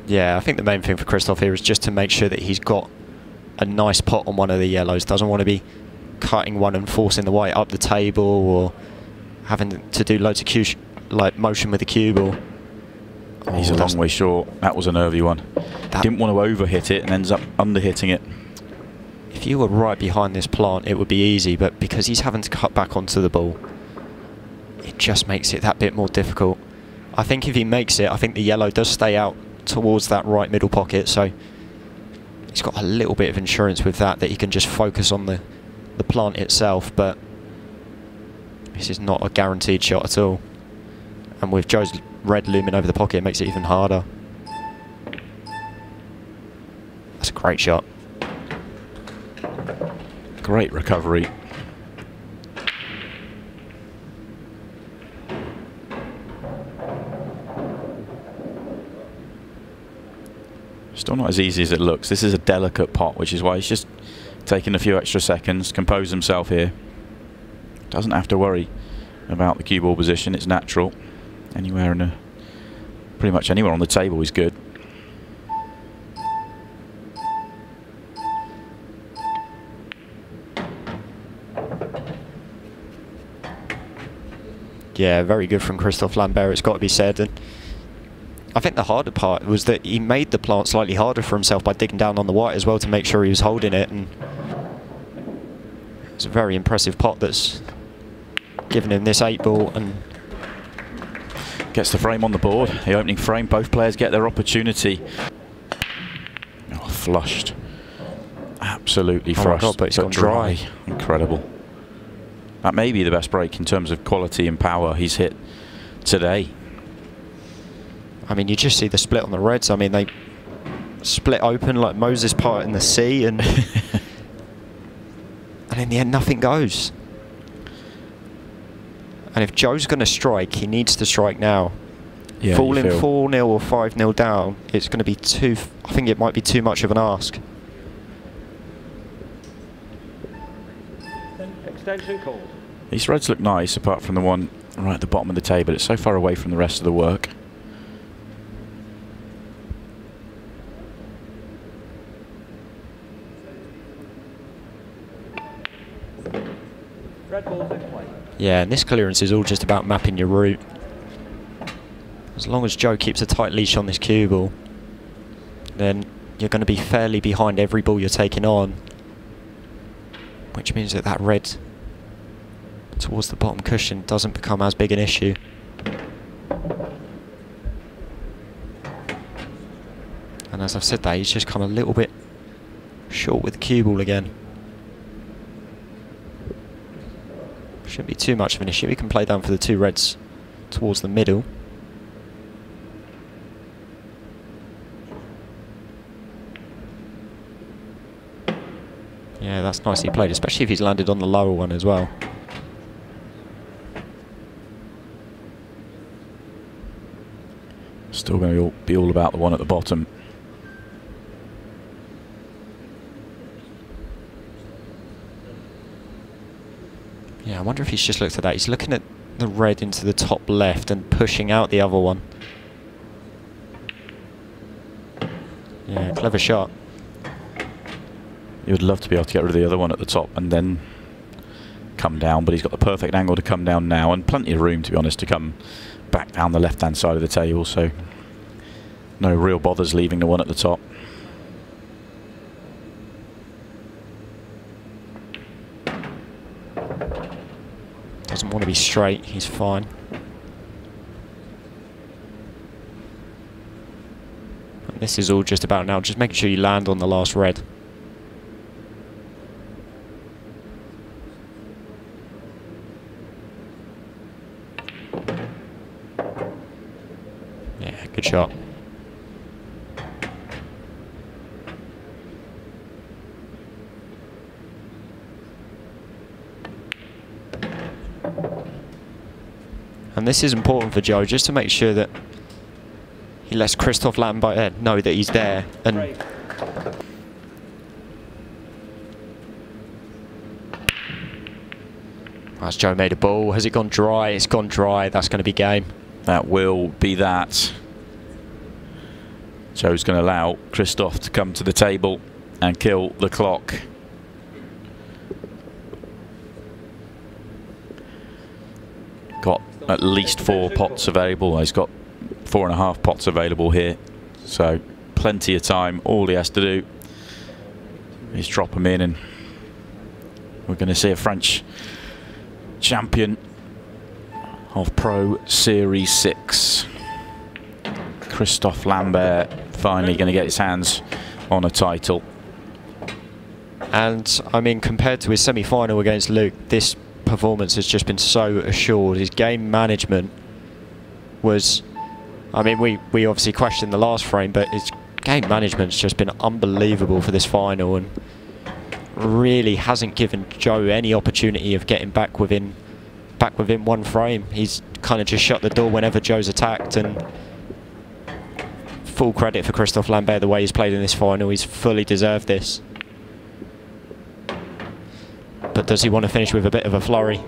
Yeah, I think the main thing for Christoph here is just to make sure that he's got a nice pot on one of the yellows. Doesn't want to be cutting one and forcing the white up the table, or having to do loads of cue like motion with the cue ball. He's a long way short. That was a nervy one. Didn't want to over-hit it and ends up under-hitting it. If you were right behind this plant, it would be easy, but because he's having to cut back onto the ball, it just makes it that bit more difficult. I think if he makes it, I think the yellow does stay out towards that right middle pocket, so he's got a little bit of insurance with that he can just focus on the plant itself, but this is not a guaranteed shot at all. And with Joe's red looming over the pocket, it makes it even harder. That's a great shot. Great recovery. Still not as easy as it looks. This is a delicate pot, which is why he's just taking a few extra seconds, compose himself here. Doesn't have to worry about the cue ball position, it's natural. Anywhere in pretty much anywhere on the table is good. Yeah, very good from Christoph Lambert, it's got to be said. And I think the harder part was that he made the plant slightly harder for himself by digging down on the white as well to make sure he was holding it. And it's a very impressive pot that's given him this 8-ball and gets the frame on the board. The opening frame, both players get their opportunity. Oh, flushed. Absolutely flushed. Oh my God, but it's gone dry. Incredible. That may be the best break in terms of quality and power he's hit today. I mean, you just see the split on the reds. I mean, they split open like Moses part in the sea, and and in the end, nothing goes. And if Joe's going to strike, he needs to strike now. Yeah, falling 4-0 or 5-0 down, it's going to be too. I think it might be too much of an ask. Extension called. These reds look nice, apart from the one right at the bottom of the table. It's so far away from the rest of the work. Red ball's in play. Yeah, and this clearance is all just about mapping your route. As long as Joe keeps a tight leash on this cue ball, then you're going to be fairly behind every ball you're taking on, which means that that red towards the bottom cushion doesn't become as big an issue. And as I've said that, he's just come a little bit short with the cue ball again. Shouldn't be too much of an issue. He can play down for the two reds towards the middle. Yeah, that's nicely played, especially if he's landed on the lower one as well. Still going to be all about the one at the bottom. Yeah, I wonder if he's just looked at that. He's looking at the red into the top left and pushing out the other one. Yeah, clever shot. He would love to be able to get rid of the other one at the top and then come down, but he's got the perfect angle to come down now, and plenty of room, to be honest, to come back down the left-hand side of the table, so no real bothers leaving the one at the top. Doesn't want to be straight, he's fine. And this is all just about now, just making sure you land on the last red. And this is important for Joe, just to make sure that he lets Christophe Lambert know that he's there. And as Joe made a ball, has it gone dry? It's gone dry. That's going to be game. That will be that. Joe's going to allow Christophe to come to the table and kill the clock. Got at least 4 pots available. He's got 4.5 pots available here, so plenty of time. All he has to do is drop them in, and we're going to see a French champion of Pro Series 6. Christophe Lambert finally going to get his hands on a title. And I mean, compared to his semi-final against Luke, this performance has just been so assured. His game management was, I mean, we obviously questioned the last frame, but his game management's just been unbelievable for this final, and really hasn't given Joe any opportunity of getting back within one frame. He's kind of just shut the door whenever Joe's attacked, and full credit for Christophe Lambert, the way he's played in this final. He's fully deserved this. But does he want to finish with a bit of a flurry?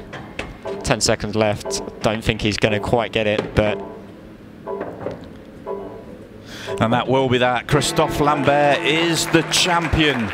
10 seconds left. Don't think he's going to quite get it, but... And that will be that. Christophe Lambert is the champion.